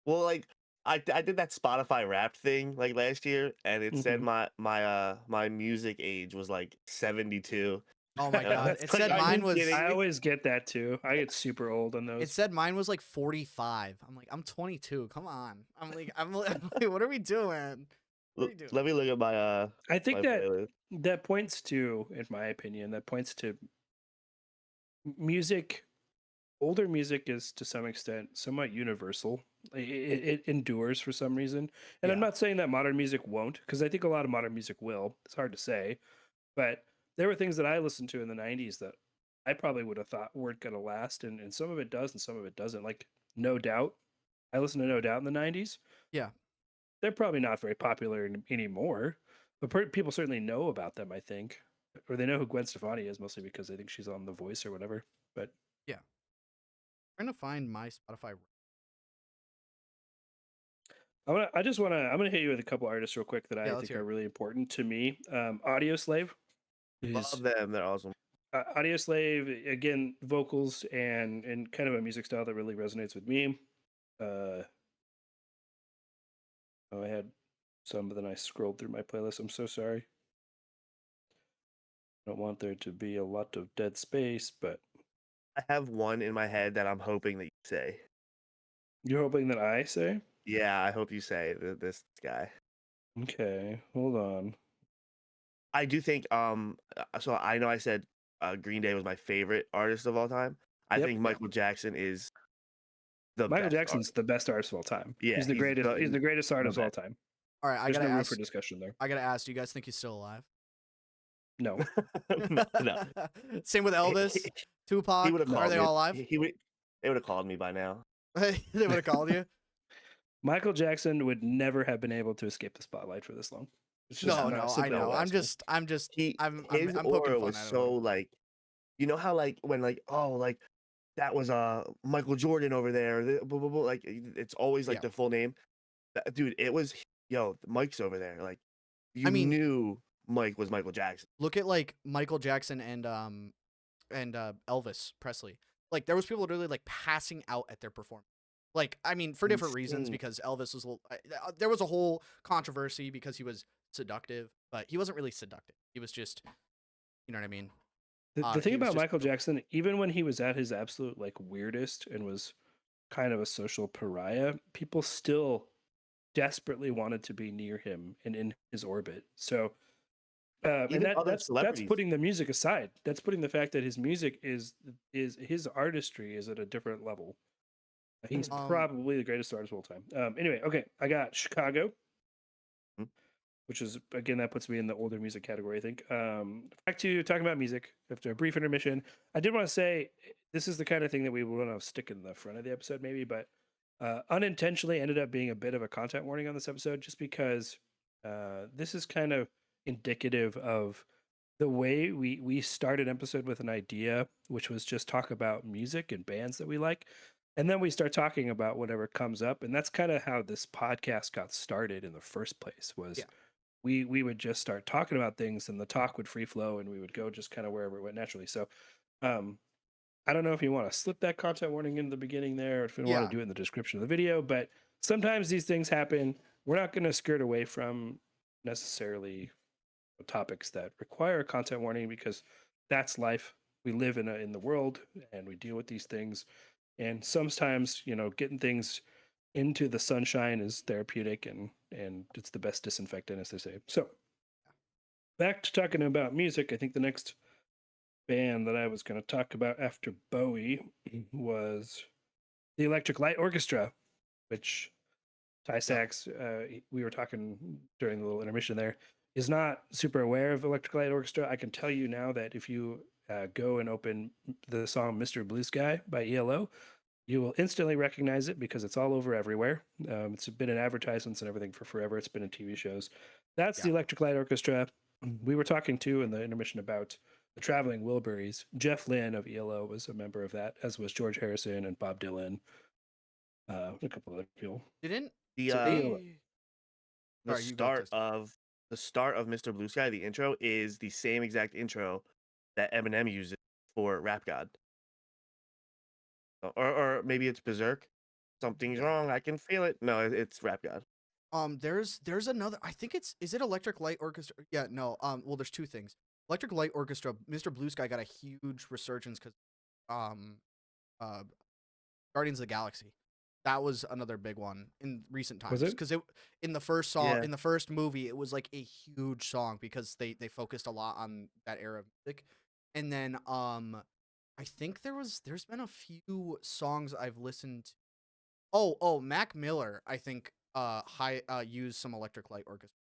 Well, like I did that Spotify Wrapped thing like last year, and it said my music age was like 72. Oh my god! That's It like, said are you mine was. kidding I me? always get that too. I get super old on those. It said mine was like 45. I'm like, I'm 22. Come on. I'm like, what are we doing? What are we doing? Let me look at my I think my that playlist. that points to, in my opinion, that points to music. Older music is to some extent somewhat universal. It endures for some reason, and I'm Yeah. not saying that modern music won't, because I think a lot of modern music will. It's hard to say, but there were things that I listened to in the '90s that I probably would have thought weren't going to last, and some of it does, and some of it doesn't. Like No Doubt, I listened to No Doubt in the '90s. Yeah. They're probably not very popular anymore, but people certainly know about them, I think, or they know who Gwen Stefani is, mostly because I think she's on The Voice or whatever. But trying to find my Spotify. I'm gonna hit you with a couple artists real quick that I let's think hear are it. really important to me. Audio Slave is Love them. They're awesome. Audio Slave, again, vocals and kind of a music style that really resonates with me. I had some, but then I scrolled through my playlist. I'm so sorry. I don't want there to be a lot of dead space, but I have one in my head that I'm hoping that you say. you're hoping that I say? Yeah, I hope you say this guy. Okay, hold on. I do think so I know I said Green Day was my favorite artist of all time. I Yep. think Michael Jackson is the Michael best Jackson's the best artist of all time. Yeah, he's the he's greatest. the- He's the greatest artist the of all best. time. All right, I There's gotta no room ask. for discussion there. I gotta ask. Do you guys think he's still alive? No. No. Same with Elvis, Tupac. He would have called Are they me. all alive? They would have called me by now. They would have called you. Michael Jackson would never have been able to escape the spotlight for this long. It's No, not I simply know. not I'm possible. just. His I'm poking aura fun was at him. so like you know how like when like oh like that was Michael Jordan over there, blah, blah, blah, like it's always like Yeah. the full name. Dude, it was Mike's over there. Like I you mean, knew Mike was Michael Jackson. look at like Michael Jackson and Elvis Presley. Like there was people literally like passing out at their performance. Like I mean, for different reasons, Insane. because Elvis was there was a whole controversy because he was seductive, but he wasn't really seductive. He was just, you know what I mean. The thing He was about just Michael Jackson, even when he was at his absolute like weirdest and was kind of a social pariah, people still desperately wanted to be near him and in his orbit. So, and Even other that's celebrities. putting the music aside. That's putting the fact that his music is his artistry is at a different level. He's Um, probably the greatest artist of all time. Anyway, okay, I got Chicago, Mhm. which is again that puts me in the older music category. I think. Back to talking about music after a brief intermission. I did want to say this is the kind of thing that we want to stick in the front of the episode, maybe, but unintentionally ended up being a bit of a content warning on this episode, just because this is kind of indicative of the way we start an episode with an idea, which was just talk about music and bands that we like. And then we start talking about whatever comes up. And that's kind of how this podcast got started in the first place was Yeah. we would just start talking about things and the talk would free flow and we would go just kind of wherever it went naturally. So um I don't know if you want to slip that content warning in the beginning there or if you want yeah, to do it in the description of the video, but sometimes these things happen. We're not going to skirt away from necessarily topics that require a content warning because that's life. We live in the world and we deal with these things. And sometimes, getting things into the sunshine is therapeutic and it's the best disinfectant, as they say. So back to talking about music. I think the next band that I was going to talk about after Bowie was the Electric Light Orchestra, which Ty yeah. Sachs, we were talking during the little intermission there, is not super aware of Electric Light Orchestra. I can tell you now that if you go and open the song Mr. Blue Sky by ELO, you will instantly recognize it because it's all over everywhere. It's been in advertisements and everything for forever. It's been in TV shows. That's the Yeah. Electric Light Orchestra. We were talking too in the intermission about the Traveling Wilburys. Jeff Lynne of ELO was a member of that, as was George Harrison and Bob Dylan, a couple other people. Didn't The So ELO. the Sorry, you go, start Tristan. of Mr. Blue Sky, the intro is the same exact intro that Eminem uses for Rap God. Or maybe it's Berserk. Something's Yeah. wrong. I can feel it. No, it's Rap God. There's another. I think is it Electric Light Orchestra? Yeah, no. Well, there's two things. Electric Light Orchestra. Mr. Blue Sky got a huge resurgence because um, uh, Guardians of the Galaxy. That was another big one in recent Was times it? because it in the first song Yeah. in the first movie it was like a huge song because they focused a lot on that era of music, and then I think there's been a few songs I've listened to. Oh, Mac Miller, I think used some Electric Light Orchestra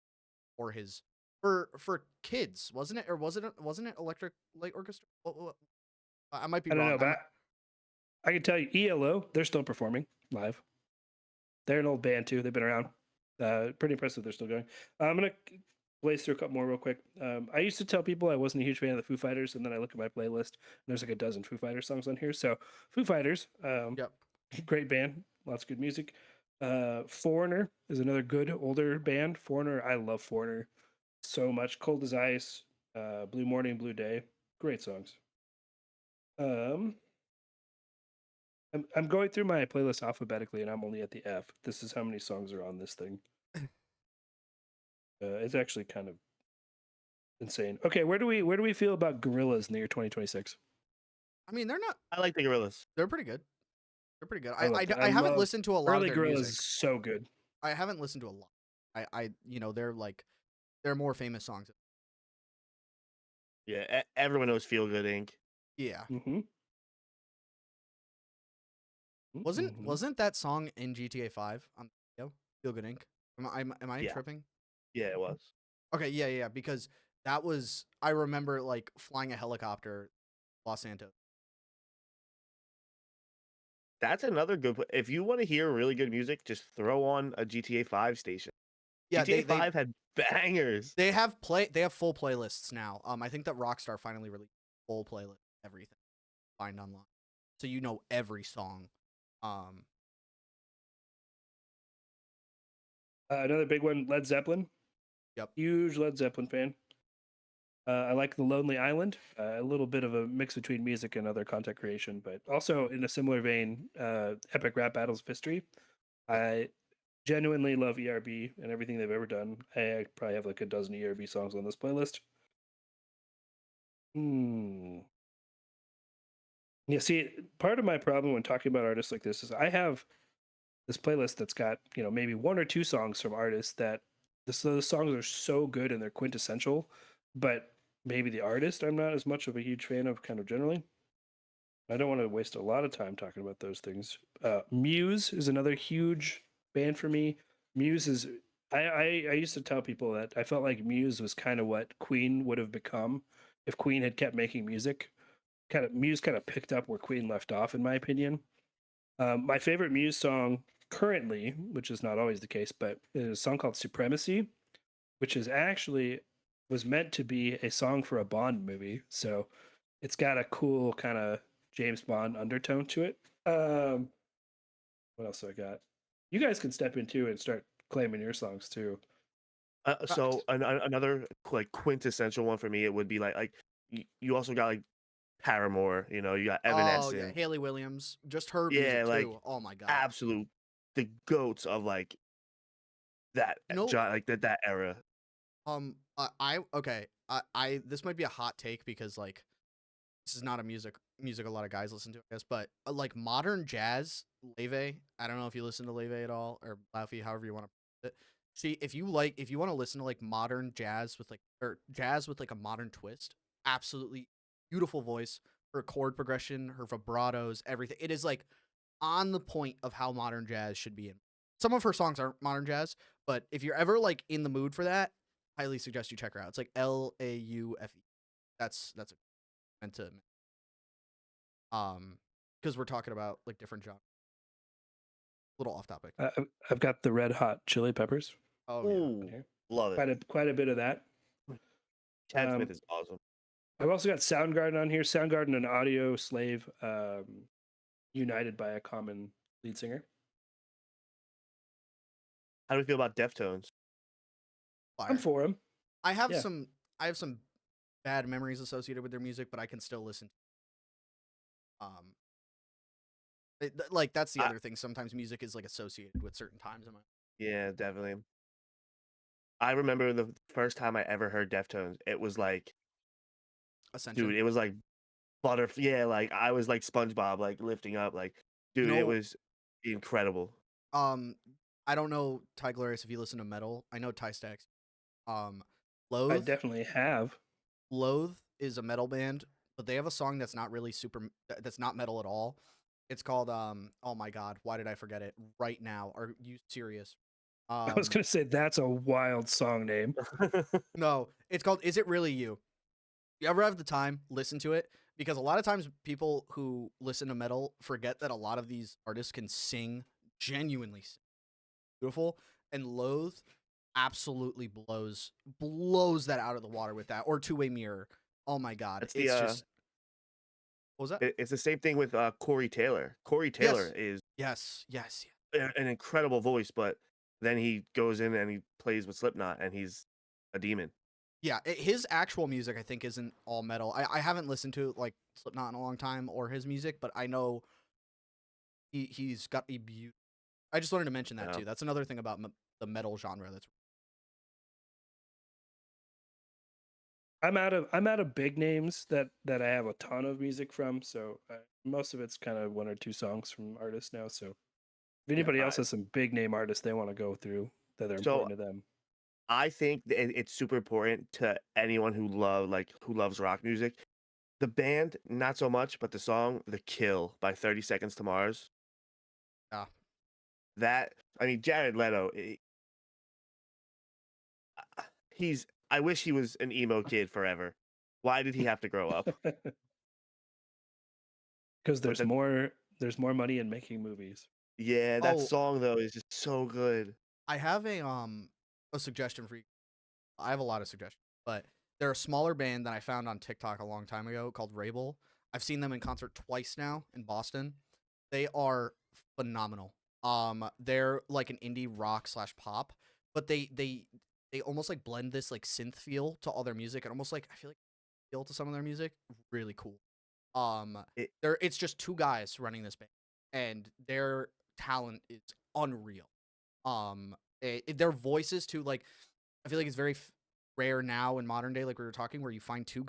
for his for kids, wasn't it? Or wasn't it Electric Light Orchestra? I might be I don't wrong. know, but I can tell you ELO, they're still performing live. They're an old band too. They've been around. Pretty impressive. They're still going. I'm gonna blaze through a couple more real quick. I used to tell people I wasn't a huge fan of the Foo Fighters, and then I look at my playlist and there's like a dozen Foo Fighters songs on here. So Foo Fighters, Yep. great band, lots of good music. Foreigner is another good older band. Foreigner, I love Foreigner so much. Cold as Ice, Blue Morning, Blue Day, great songs. I'm going through my playlist alphabetically, and I'm only at the F. This is how many songs are on this thing. It's actually kind of insane. Okay, where do we feel about Gorillas in the year 2026? I mean, I like the Gorillas. they're pretty good. They're pretty good. I love them. I I haven't love listened to a lot of Early their Gorillas music. is so good. I haven't listened to a lot. They're more famous songs. Yeah, everyone knows Feel Good Inc. Yeah. Mm-hmm. Wasn't that song in GTA 5 on the video? Feel Good Inc. Am I Yeah. tripping? Yeah, it was. Okay, yeah, because that was I remember like flying a helicopter Los Santos. That's another good. If you want to hear really good music, just throw on a GTA 5 station. Yeah, GTA 5 had bangers. they have full playlists now. I think that Rockstar finally released full playlist. everything find online, so you know every song. Um, Another big one, Led Zeppelin. Yep. Huge Led Zeppelin fan. I like The Lonely Island, a little bit of a mix between music and other content creation, but also in a similar vein, Epic Rap Battles of History. I genuinely love ERB and everything they've ever done. I probably have like a dozen ERB songs on this playlist. Yeah, see, part of my problem when talking about artists like this is I have this playlist that's got, maybe one or two songs from artists that those songs are so good and they're quintessential, but maybe the artist I'm not as much of a huge fan of kind of generally. I don't want to waste a lot of time talking about those things. Muse is another huge band for me. Muse is I used to tell people that I felt like Muse was kind of what Queen would have become if Queen had kept making music. Muse kind of picked up where Queen left off, in my opinion. My favorite Muse song currently, which is not always the case, but is a song called Supremacy, which is actually was meant to be a song for a Bond movie. So it's got a cool kind of James Bond undertone to it. What else do I got? You guys can step into and start claiming your songs too. So another like quintessential one for me, it would be like you also got like Paramore, you know, you got oh yeah, Evanescence. Haley Williams, just her Yeah, music like too. Oh my god. absolute the goats of like that No, like that era. okay. This might be a hot take because like this is not a music a lot of guys listen to, I guess, but like modern jazz, Leve. I don't know if you listen to Leve at all or Laufey, however you want to put it. See, if you want to listen to like modern jazz with like or jazz with like a modern twist, absolutely beautiful voice, her chord progression, her vibratos, everything. It is like on the point of how modern jazz should be in. Some of her songs aren't modern jazz, but if you're ever like in the mood for that, highly suggest you check her out. It's like Laufe. That's a meant to because we're talking about like different genres. Little off topic. I've got the Red Hot Chili Peppers. Oh yeah. Ooh, Here. love it. Quite a bit of that. Chad Smith is awesome. I've also got Soundgarden on here. Soundgarden and Audio Slave, united by a common lead singer. How do we feel about Deftones? Fire. I'm for them. I have some bad memories associated with their music, but I can still listen. Like that's the other thing. Sometimes music is like associated with certain times in my. Yeah, definitely. I remember the first time I ever heard Deftones. It was like, Ascension. dude, it was like yeah, like I was like SpongeBob, like lifting up, like, dude, You know, it was incredible. I don't know Ty Glorious if you listen to metal. I know Ty Stacks. I Loathe. definitely have. Loathe is a metal band, but they have a song that's not really that's not metal at all. It's called oh my god, why did I forget it? Right Now. Are you serious? I was gonna say that's a wild song name. No, it's called Is It Really You? You ever have the time, listen to it, because a lot of times people who listen to metal forget that a lot of these artists can sing genuinely beautiful, and Loathe absolutely blows that out of the water with that, or Two-Way Mirror. Oh my god, That's it's just what was that? It's the same thing with Corey Taylor. Corey Taylor is Yes. an incredible voice, but then he goes in and he plays with Slipknot, and he's a demon. Yeah, his actual music I think isn't all metal. I haven't listened to like Slipknot in a long time or his music, but I know he's got a beauty. I just wanted to mention that too. That's another thing about the metal genre. That's I'm out of big names that I have a ton of music from. So most of it's kind of one or two songs from artists now. So if anybody else has some big name artists they want to go through that are important to them. I think that it's super important to anyone who loves rock music. The band, not so much, but the song "The Kill" by 30 Seconds to Mars. Yeah. That, I mean, Jared Leto. I wish he was an emo kid forever. Why did he have to grow up? Because there's more money in making movies. Yeah, that song though is just so good. I have a suggestion for you. I have a lot of suggestions, but they're a smaller band that I found on TikTok a long time ago called Rabel. I've seen them in concert twice now in Boston. They are phenomenal. They're like an indie rock slash pop, but they almost like blend this like synth feel to all their music, and almost like I feel like feel to some of their music. Really cool. It, It's just two guys running this band, and their talent is unreal. Their voices too, like I feel like it's very rare now in modern day, like we were talking, where you find two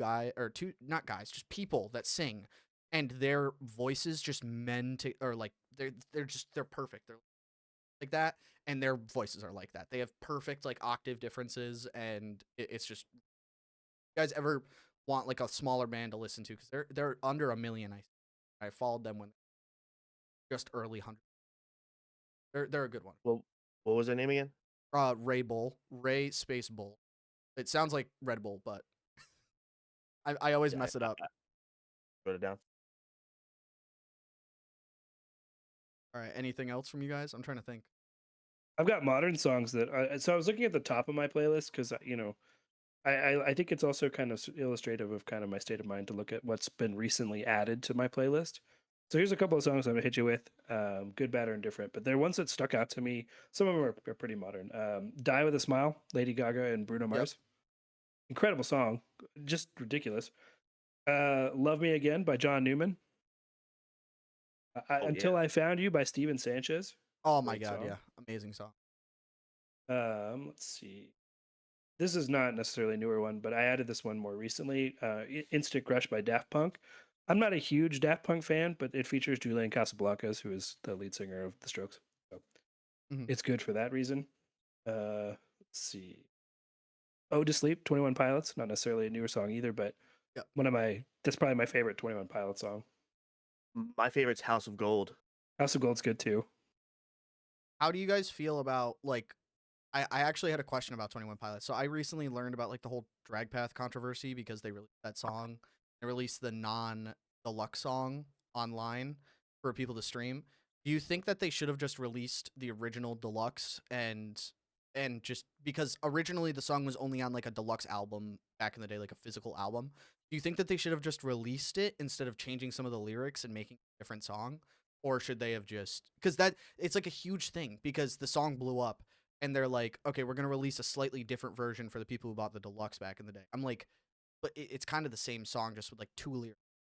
not guys, just people that sing, and their voices just meant to, or like they're perfect. They're like that, and their voices are like that. They have perfect like octave differences, and it's just, you guys ever want like a smaller band to listen to, because they're under a million. I followed them when just early hundred. They're a good one. well, what was their name again? Ray Space Bull. It sounds like Red Bull, but I always Yeah, mess it up. wrote it down. All right, anything else from you guys? I'm trying to think. I've got modern songs that. So I was looking at the top of my playlist because I think it's also kind of illustrative of kind of my state of mind to look at what's been recently added to my playlist. So here's a couple of songs I'm gonna hit you with, good, bad, or indifferent. But they're ones that stuck out to me. Some of them are pretty modern. "Die with a Smile," Lady Gaga and Bruno Mars. Incredible song, just ridiculous. "Love Me Again" by John Newman. Oh "Until yeah. I Found You" by Steven Sanchez. Oh my Great god, song. yeah, amazing song. Let's see. This is not necessarily a newer one, but I added this one more recently. "Instant Crush" by Daft Punk. I'm not a huge Daft Punk fan, but it features Julian Casablancas, who is the lead singer of The Strokes. So Mhm. it's good for that reason. Let's see. "Ode to Sleep," 21 Pilots. Not necessarily a newer song either, but Yep. that's probably my favorite 21 Pilots song. My favorite's House of Gold. House of Gold's good too. How do you guys feel about like? I actually had a question about 21 Pilots. So I recently learned about like the whole Drag Path controversy because they released that song. They released the non deluxe song online for people to stream. Do you think that they should have just released the original deluxe, and just because originally the song was only on like a deluxe album back in the day, like a physical album? Do you think that they should have just released it instead of changing some of the lyrics and making a different song? Or should they have just, because that it's like a huge thing because the song blew up, and they're like, okay, we're gonna release a slightly different version for the people who bought the deluxe back in the day. I'm like, but it's kind of the same song, just with like two lyric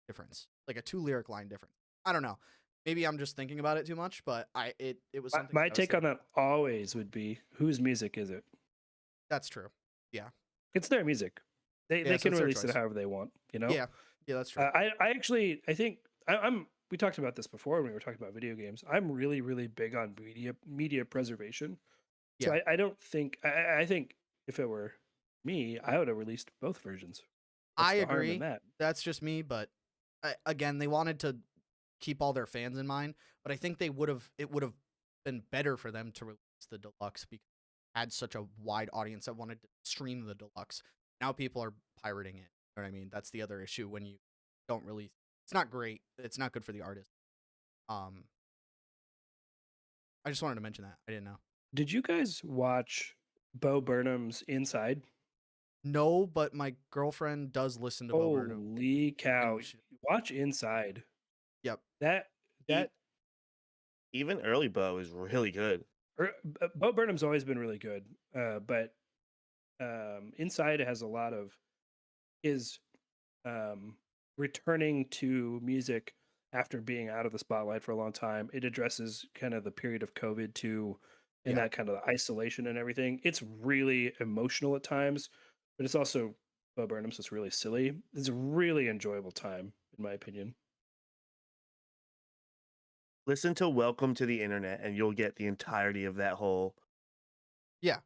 difference, like a two lyric line difference. I don't know. Maybe I'm just thinking about it too much, but it was something. My I was take on thinking. that always would be, whose music is it? That's true. Yeah. It's their music. They Yeah. So can it's their release it choice. however they want. Yeah. Yeah. That's true. I actually I think I'm. We talked about this before when we were talking about video games. I'm really big on media preservation. So Yeah. I don't think I think if it were me, I would have released both versions. What's I the harm in agree. that? That's just me, but again, they wanted to keep all their fans in mind, but I think it would have been better for them to release the deluxe because it had such a wide audience that wanted to stream the deluxe. Now people are pirating it. You know what I mean? That's the other issue when you don't release. It's not great. It's not good for the artist. Um, I just wanted to mention that. I didn't know. Did you guys watch Bo Burnham's Inside? No, but my girlfriend does listen to Bo Burnham. Holy cow! And Watch Inside. yep. That E- that Even early Bo is really good. Bo Burnham's always been really good, but Inside has a lot of his returning to music after being out of the spotlight for a long time. It addresses kind of the period of COVID too, and Yeah. that kind of isolation and everything. It's really emotional at times, but it's also Bo Burnham, so it's really silly. It's a really enjoyable time, in my opinion. Listen to Welcome to the Internet, and you'll get the entirety of that whole Yeah.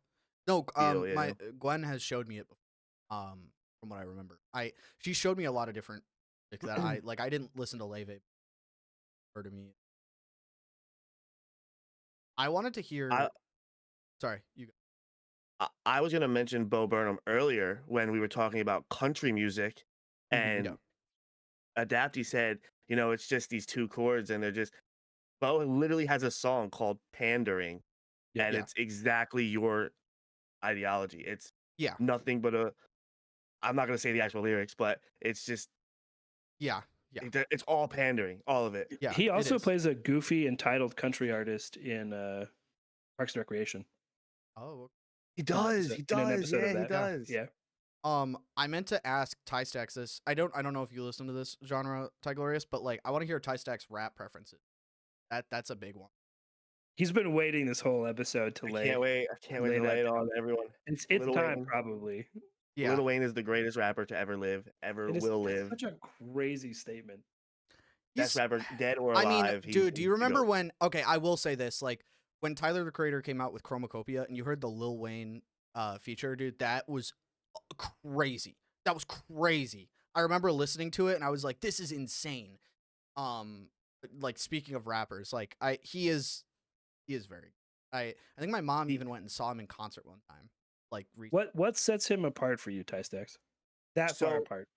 No, deal. You my know? Gwen has showed me it before. From what I remember. She showed me a lot of different music that I didn't listen to Leve or to me. I wanted to hear. Sorry, you go. I was gonna mention Bo Burnham earlier when we were talking about country music, Yeah. and Adapty said, it's just these two chords, and they're just Bo literally has a song called "Pandering," and Yeah. it's exactly your ideology. It's Yeah. nothing but a. I'm not gonna say the actual lyrics, but it's just Yeah. Yeah. It's all pandering, all of it. Yeah. He it also is. plays a goofy, entitled country artist in Parks and Recreation. Oh. He In an does. episode, He in an does. episode Yeah, of he that. does. Yeah. I meant to ask Ty Stacks this. I don't know if you listen to this genre, Ty Glorious, but like I want to hear Ty Stacks rap preferences. That's a big one. He's been waiting this whole episode to I lay. can't wait. I can't wait lay to that lay it down. on everyone. It's Lil time Wayne. probably. Yeah. Lil Wayne is the greatest rapper to ever live, ever It is will live. such a crazy statement. Best He's- rapper, dead or I alive. mean, dude, do you the remember GOAT. when? Okay, I will say this: like when Tyler the Creator came out with Chromacopia, and you heard the Lil Wayne feature, dude, that was crazy. That was crazy. I remember listening to it, and I was like, "This is insane." Like speaking of rappers, like he is very. I think my mom even went and saw him in concert one time. Like What sets him apart for you, Ty Stacks? That far So- apart.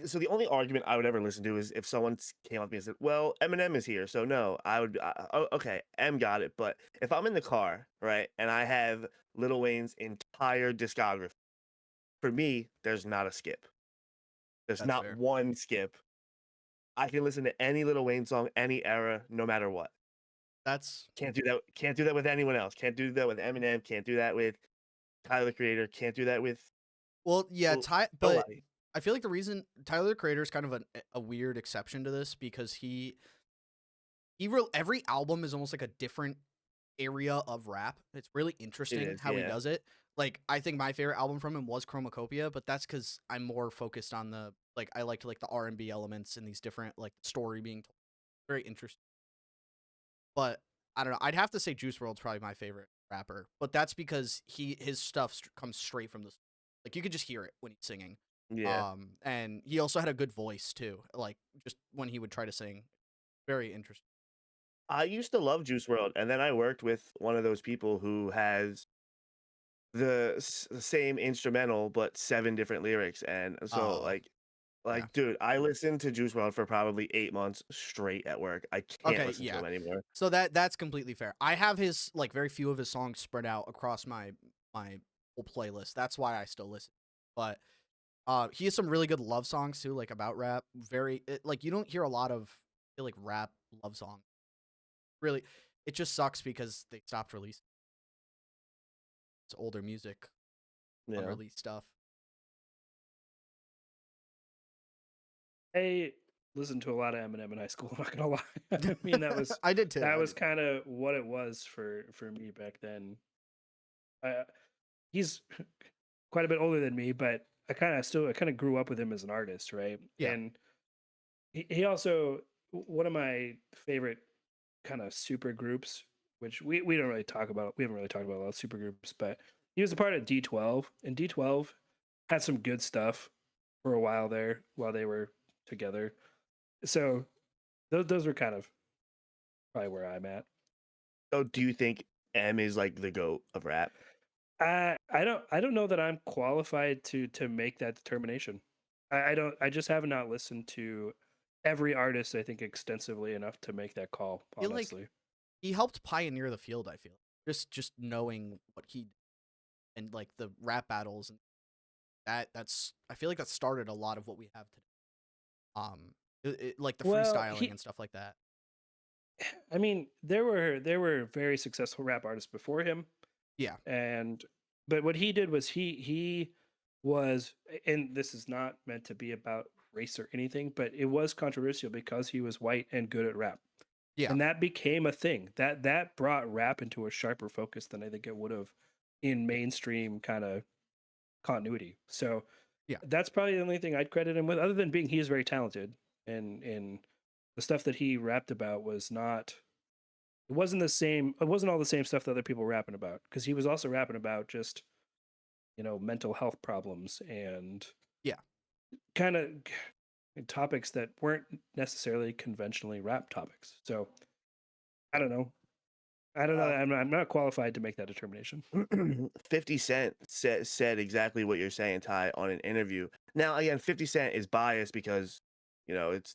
So the only argument I would ever listen to is if someone came up to me and said, "Well, Eminem is here," so no, I would. Oh, okay, M got it. But if I'm in the car, right, and I have Lil Wayne's entire discography, for me, there's not a skip. There's That's not fair. one skip. I can listen to any Lil Wayne song, any era, no matter what. that's Can't do that. Can't do that with anyone else. Can't do that with Eminem. Can't do that with Tyler the Creator. Can't do that with well, yeah, Well, Ty, but. nobody. I feel like the reason Tyler the Creator is kind of a weird exception to this because every album is almost like a different area of rap. It's really interesting is, how he yeah. does it. Like I think my favorite album from him was Chromacopia, but that's because I'm more focused on the like I liked like the R&B elements and these different like story being told. Very interesting. But I don't know. I'd have to say Juice WRLD's probably my favorite rapper, but that's because his stuff comes straight from the like you could just hear it when he's singing. Yeah. And he also had a good voice too. Like just when he would try to sing, very interesting. I used to love Juice World, and then I worked with one of those people who has the same instrumental but 7 different lyrics, and so Oh, like, yeah. dude, I listened to Juice World for probably 8 months straight at work. I can't Okay, listen yeah. to him anymore. So that's completely fair. I have his like very few of his songs spread out across my whole playlist. That's why I still listen. But he has some really good love songs too, like about rap. Like you don't hear a lot of I feel like rap love songs. Really, it just sucks because they stopped releasing. It's older music, Yeah. unreleased stuff. I listened to a lot of Eminem in high school. I'm not gonna lie. I mean, that was I did too. that I was did. kind of what it was for me back then. He's quite a bit older than me, but I kind of grew up with him as an artist, right? Yeah. And he also one of my favorite kind of super groups, which we don't really talk about. We haven't really talked about a lot of super groups, but he was a part of D12, and D12 had some good stuff for a while there while they were together. So those were kind of probably where I'm at. So do you think M is like the GOAT of rap? I don't know that I'm qualified to make that determination. I just have not listened to every artist I think extensively enough to make that call, feel like- honestly. He helped pioneer the field. I feel just knowing what he and like the rap battles and that's I feel like that started a lot of what we have today. Like the Well, freestyling and stuff like that. I mean, there were very successful rap artists before him. Yeah. But what he did was he was, and this is not meant to be about race or anything, but it was controversial because he was white and good at rap. Yeah. And that became a thing. That brought rap into a sharper focus than I think it would have in mainstream kind of continuity. So Yeah. that's probably the only thing I'd credit him with, other than being he is very talented, and the stuff that he rapped about was not. It wasn't the same. It wasn't all the same stuff that other people were rapping about, because he was also rapping about just, mental health problems and Yeah. kind of topics that weren't necessarily conventionally rap topics. So I don't know. I'm not qualified to make that determination. 50 Cent said exactly what you're saying, Ty, on an interview. Now, again, 50 Cent is biased because,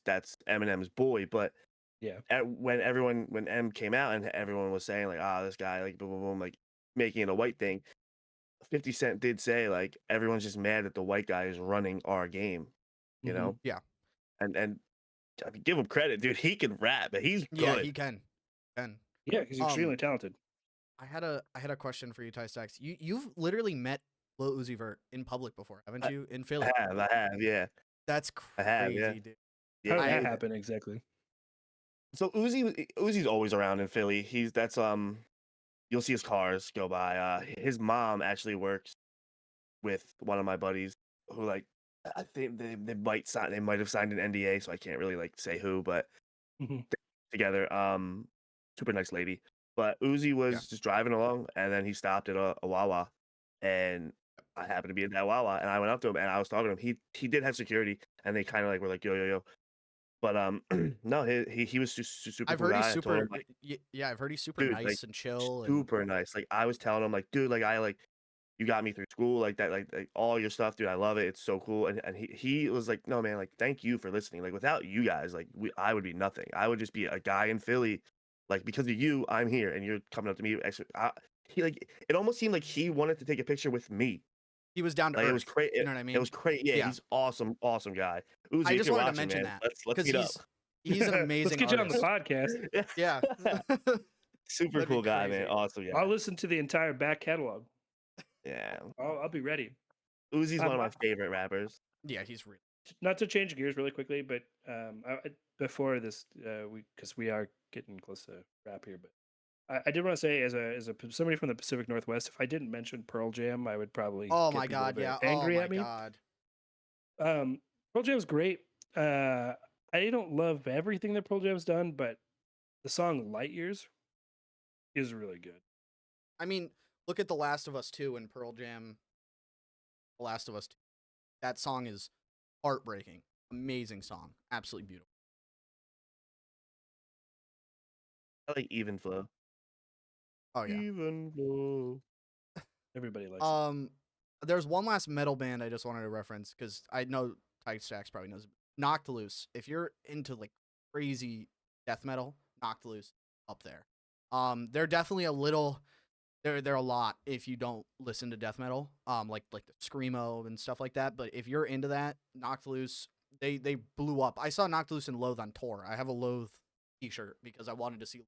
that's Eminem's boy. But Yeah. when M came out and everyone was saying like, this guy, like, boom, boom, boom, like making it a white thing, 50 Cent did say like everyone's just mad that the white guy is running our game. you Mhm. know. Yeah. And I mean, give him credit, dude. He can rap, but he's Yeah, good. he can. Can. Yeah, he's extremely talented. I had a question for you, Ty Stacks. You've literally met Lil Uzi Vert in public before, haven't I, you? In Philly. I have, yeah, That's I have, yeah, crazy, dude. How yeah. did that I happen exactly? So Uzi's always around in Philly. You'll see his cars go by. His mom actually works with one of my buddies who like I think they might have signed an NDA, so I can't really like say who, but Mhm. together. Super nice lady. But Uzi Yeah. was just driving along, and then he stopped at a Wawa, and I happened to be at that Wawa, and I went up to him and I was talking to him. He did have security, and they kind of like were like yo yo yo. But no, he was just a super I've cool heard he's guy. I told him super. like, Yeah, I've heard he's super dude, like nice and chill, and super nice. Like I was telling him like, dude, like I like you got me through school like that, like all your stuff, dude. I love it. It's so cool. And he was like, no man, like thank you for listening. Like without you guys, like I would be nothing. I would just be a guy in Philly. Like because of you, I'm here, and you're coming up to me. He like it almost seemed like he wanted to take a picture with me. he was down to Like it was earth. crazy. You know what I It mean? was crazy. Yeah, Yeah. he's awesome, awesome guy. Uzi, I if just you're wanted to watching, mention man, that let's because meet up. he's an Let's amazing get you on the artist. podcast. Yeah. Super That'd be cool guy, man. crazy. Awesome guy. I'll listen to the entire back catalog. Yeah, I'll be ready. Uzi's one of Um, my favorite rappers. Yeah, he's real. Not to change gears really quickly, but before this, because we are getting close to wrap here, but I did want to say, somebody from the Pacific Northwest, if I didn't mention Pearl Jam, I would probably Oh get my people god, very yeah. Oh angry my at me. god. Pearl Jam's great. I don't love everything that Pearl Jam's done, but the song "Light Years" is really good. I mean, look at The Last of Us 2 and Pearl Jam. The Last of Us 2. That song is heartbreaking. Amazing song. Absolutely beautiful. I like Even Flow. Oh yeah. Even Flow. Everybody likes it. There's one last metal band I just wanted to reference because I know Ty Stacks probably knows. Knocked Loose. If you're into like crazy death metal, Knocked Loose up there. They're definitely a little. They're a lot if you don't listen to death metal. Like the screamo and stuff like that. But if you're into that, Knocked Loose, they blew up. I saw Knocked Loose and Loathe on tour. I have a Loathe t-shirt because I wanted to see.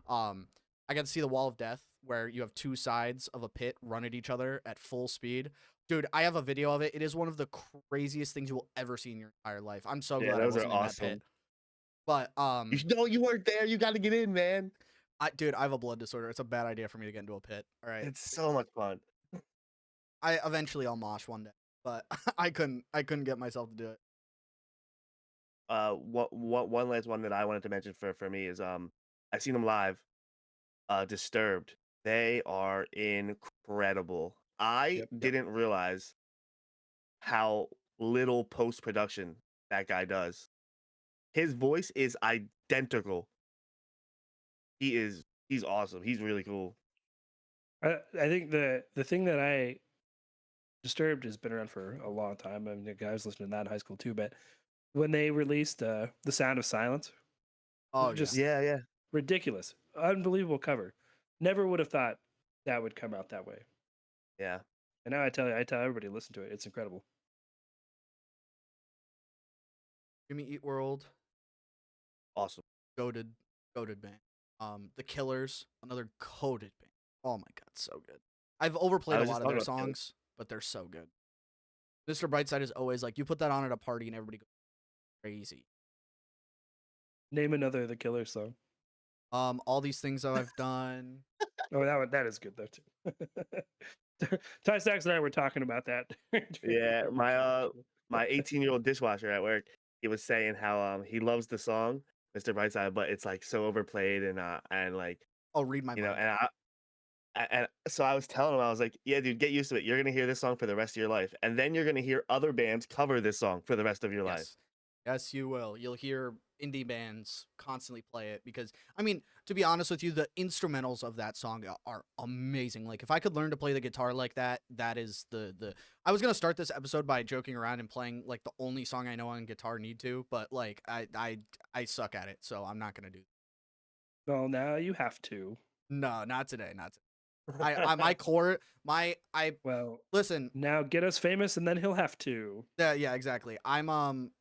I got to see the Wall of Death where you have two sides of a pit run at each other at full speed. Dude, I have a video of it. It is one of the craziest things you will ever see in your entire life. I'm so Yeah, glad I those wasn't are in that pit. awesome. But No, you weren't there. You got to get in, man. dude, I have a blood disorder. It's a bad idea for me to get into a pit. All right. It's so much fun. I'll mosh one day, but I couldn't get myself to do it. One last one that I wanted to mention for me is I've seen them live. Disturbed. They are incredible. I Yep. didn't realize how little post production that guy does. His voice is identical. He's awesome. He's really cool. I think the thing that Disturbed has been around for a long time. I mean, I was listening to that in high school too. But when they released "The Sound of Silence," Oh just Yeah, yeah. ridiculous, unbelievable cover. Never would have thought that would come out that way. Yeah. And now I tell everybody, listen to it. It's incredible. Jimmy Eat World, Awesome. goated band. The Killers, another goated band. Oh my god, so good. I've overplayed I a was just lot of their talking about Killers. songs, but they're so good. Mr. Brightside is always like you put that on at a party and everybody goes crazy. Name another of the Killers song. All these things that I've done. Oh, that is good though too. Ty Stacks and I were talking about that. Yeah, my 18-year-old dishwasher at work, he was saying how he loves the song Mr. Brightside, but it's like so overplayed and like Oh, read my you know, mind. and so I was telling him, I was like, yeah, dude, get used to it. You're gonna hear this song for the rest of your life, and then you're gonna hear other bands cover this song for the rest of your life. Yes. Yes, you will. You'll hear indie bands constantly play it because, I mean, to be honest with you, the instrumentals of that song are amazing. Like, if I could learn to play the guitar like that, that is the. I was gonna start this episode by joking around and playing like the only song I know on guitar need to, but like I suck at it, so I'm not gonna do. Well, now you have to. No, not today. Not today. My core, I Well, listen. now get us famous, and then he'll have to. Yeah, exactly. I'm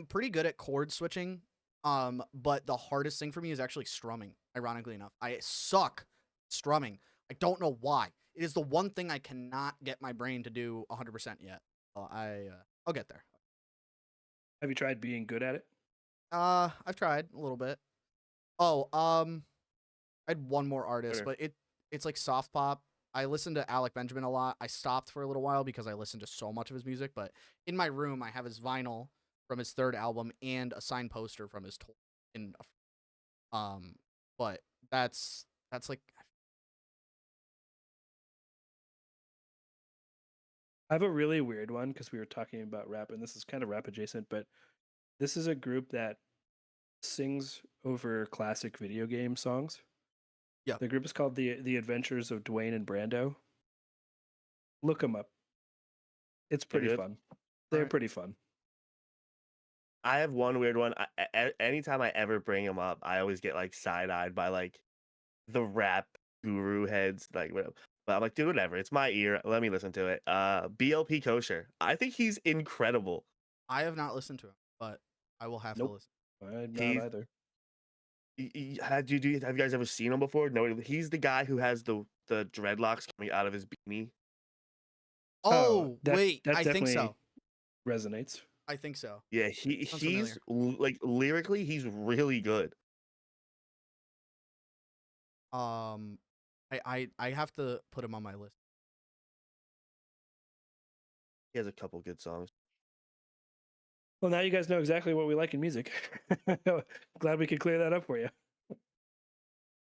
pretty good at chord switching. But the hardest thing for me is actually strumming. Ironically enough, I suck strumming. I don't know why. It is the one thing I cannot get my brain to do 100% yet. I'll get there. Have you tried being good at it? I've tried a little bit. Oh, I had one more artist, Sure. but it's like soft pop. I listened to Alec Benjamin a lot. I stopped for a little while because I listened to so much of his music, but in my room I have his vinyl from his third album and a signed poster from his tour in but that's like I have a really weird one because we were talking about rap, and this is kind of rap adjacent, but this is a group that sings over classic video game songs. Yeah. The group is called the Adventures of Dwayne and Brando. Look them up. It's They're pretty good? fun. They're Alright. pretty fun. I have one weird one. Anytime I ever bring him up, I always get like side eyed by like the rap guru heads. Like, whatever. But I'm like, dude, whatever. It's my ear. Let me listen to it. BLP Kosher. I think he's incredible. I have not listened to him, but I will have to Nope. listen. I'm not He's either. have you guys ever seen him before? No, he's the guy who has the dreadlocks coming out of his beanie. Oh, wait, that I think so. definitely resonates. I think so. Yeah, Sounds he's familiar. like lyrically, he's really good. I have to put him on my list. He has a couple good songs. Well, now you guys know exactly what we like in music. Glad we could clear that up for you.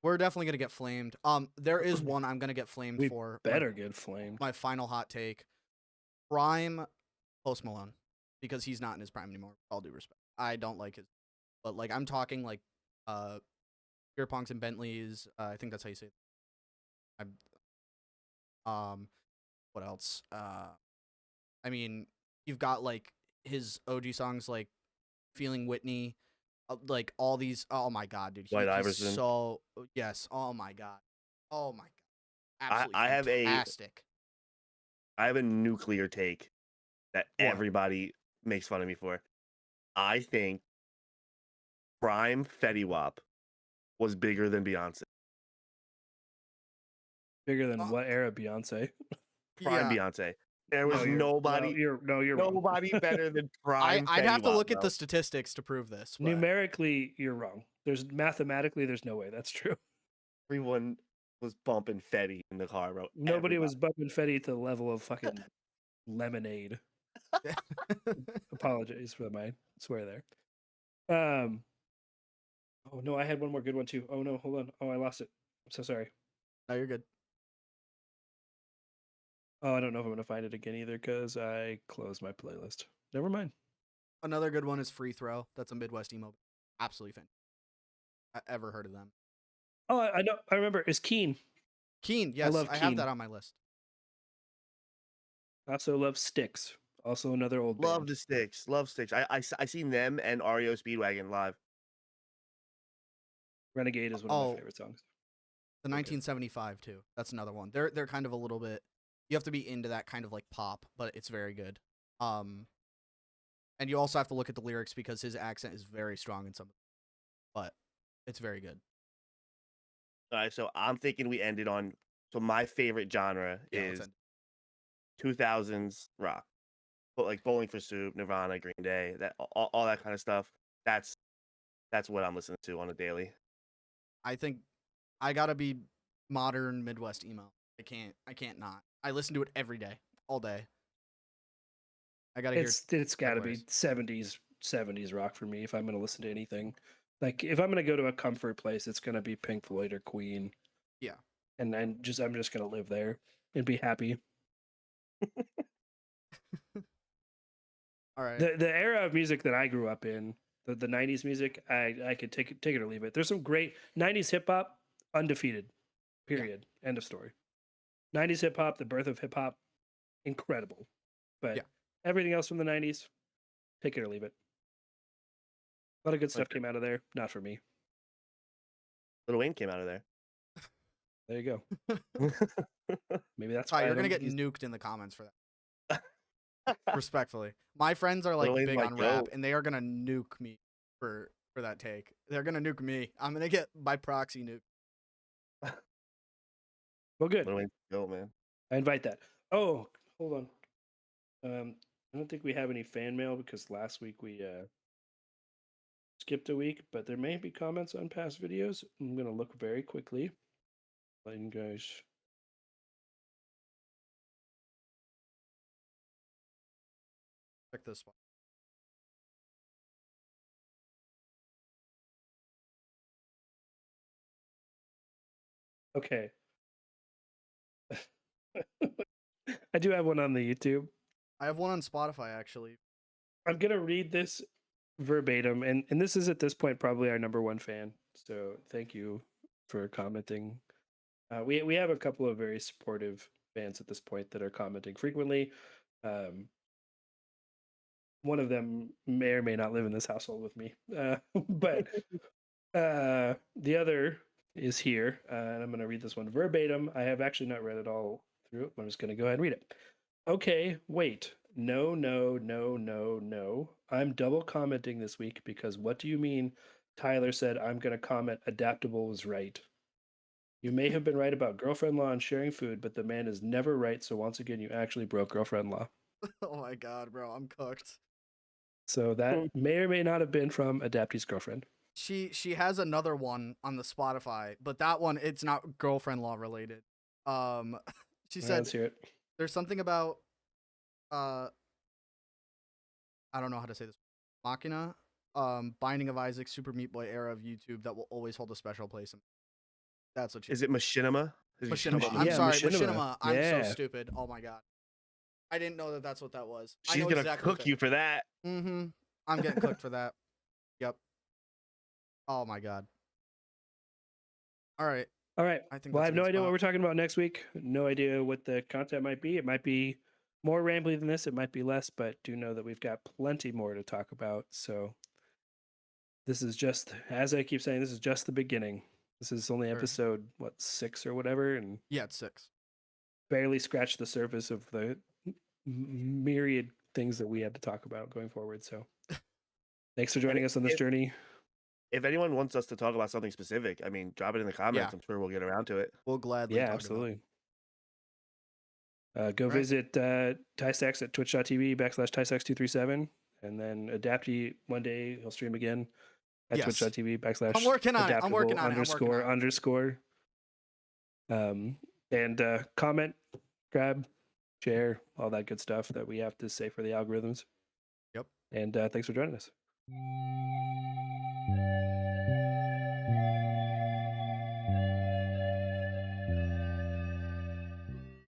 We're definitely gonna get flamed. There is one I'm gonna get flamed We for. better get flamed. My final hot take: prime Post Malone, because he's not in his prime anymore. With all due respect, I don't like his, but like I'm talking like Beer Pongs and Bentleys. I think that's how you say it. What else? I mean, you've got like his OG songs like Feeling Whitney, like all these. Oh my god, dude, White he's Iverson. so yes. Oh my god, absolutely I have fantastic. I have a nuclear take that What? everybody makes fun of me for. I think prime Fetty Wap was bigger than Beyonce. Bigger than Uh, what era Beyonce? Prime Yeah, Beyonce. There was nobody you're wrong. nobody better than prime I'd Fetty have to Wap, look at bro. the statistics to prove this. But Numerically, you're wrong. Mathematically, there's no way that's true. Everyone was bumping Fetty in the car, bro. Nobody was Everybody. bumping Fetty to the level of fucking Lemonade. Apologies for my swear there. Oh no, I had one more good one too. Oh no, hold on. Oh, I lost it. I'm so sorry. no, you're good. Oh, I don't know if I'm gonna find it again either because I closed my playlist. Never mind. Another good one is Free Throw. That's a Midwest emo. Absolutely fantastic. I ever heard of them? Oh, I know. I remember. It's Keen. Keen, yes, love I have Keen. that on my list. I also love Styx. Also another old Love band. the Sticks. Love Sticks. I seen them and REO Speedwagon live. Renegade is one of Oh, my favorite songs. the 1975 too. That's another one. They're kind of a little bit. You have to be into that kind of like pop, but it's very good. And you also have to look at the lyrics because his accent is very strong in some, but it's very good. All right, so I'm thinking we ended on. So my favorite genre Yeah, let's is end. 2000s rock, but like Bowling for Soup, Nirvana, Green Day, that all that kind of stuff. That's what I'm listening to on a daily. I think I gotta be modern Midwest emo. I can't not. I listen to it every day, all day. I gotta hear. It's got to be segues. 70s rock for me if I'm going to listen to anything. Like if I'm going to go to a comfort place, it's going to be Pink Floyd or Queen. Yeah. And I'm just going to live there and be happy. All right. The era of music that I grew up in, the 90s music, I could take it or leave it. There's some great 90s hip hop, undefeated. Period. End of story. 90s hip hop, the birth of hip hop, incredible. But Yeah. everything else from the 90s, take it or leave it. A lot of good stuff Okay. came out of there. Not for me. Lil Wayne came out of there. There you go. Maybe that's Ty, why I you're gonna don't get use- nuked in the comments for that. Respectfully, my friends are like Lil Wayne's big my on rap, goat. and they are gonna nuke me for that take. They're gonna nuke me. I'm gonna get by proxy nuke. Well, good. Lil Wayne's goat, man. I invite that. Oh, hold on. I don't think we have any fan mail because last week we skipped a week, but there may be comments on past videos. I'm gonna look very quickly. Letting you guys. Check this one. Okay. I do have one on the YouTube. I have one on Spotify actually. I'm gonna read this verbatim, and this is at this point probably our number one fan. So thank you for commenting. We have a couple of very supportive fans at this point that are commenting frequently. One of them may or may not live in this household with me, but the other is here, and I'm going to read this one verbatim. I have actually not read it all through. I'm just going to go ahead and read it. Okay, wait. No, no, no, no, no. I'm double commenting this week because what do you mean? Tyler said I'm going to comment adaptable was right. You may have been right about girlfriend law and sharing food, but the man is never right. So once again, you actually broke girlfriend law. Oh my god, bro, I'm cooked. So that may or may not have been from Adaptee's girlfriend. She has another one on the Spotify, but that one it's not girlfriend law related. She Yeah, said let's hear it. there's something about I don't know how to say this. Machina, Binding of Isaac, Super Meat Boy era of YouTube that will always hold a special place. That's what she. Is it Machinima? Machinima. I'm Yeah, sorry, Machinima. Machinima. I'm so Yeah. stupid. Oh my god. I didn't know that that's what that was. I She's know gonna exactly what cook you for that. Mm-hmm. I'm getting cooked for that. Yep. Oh my god. All right. All right. I think Well, I that's have a no good idea what spot. we're talking about next week. No idea what the content might be. It might be more rambly than this. It might be less, but do know that we've got plenty more to talk about. So this is just, as I keep saying, this is just the beginning. This is only Sure. episode, 6 or whatever, and Yeah, it's 6. barely scratched the surface of the myriad things that we had to talk about going forward. So thanks for joining us on this journey. If anyone wants us to talk about something specific, I mean, drop it in the comments. Yeah. I'm sure we'll get around to it. We'll gladly Yeah, talk absolutely. Go Right. visit Tysex at twitch.tv/Tysex237. And then Adaptee, one day he'll stream again at Yes. twitch.tv/ I'm working on it. I'm working on it. I'm working on it. __. And comment, grab, share, all that good stuff that we have to say for the algorithms. Yep. And thanks for joining us.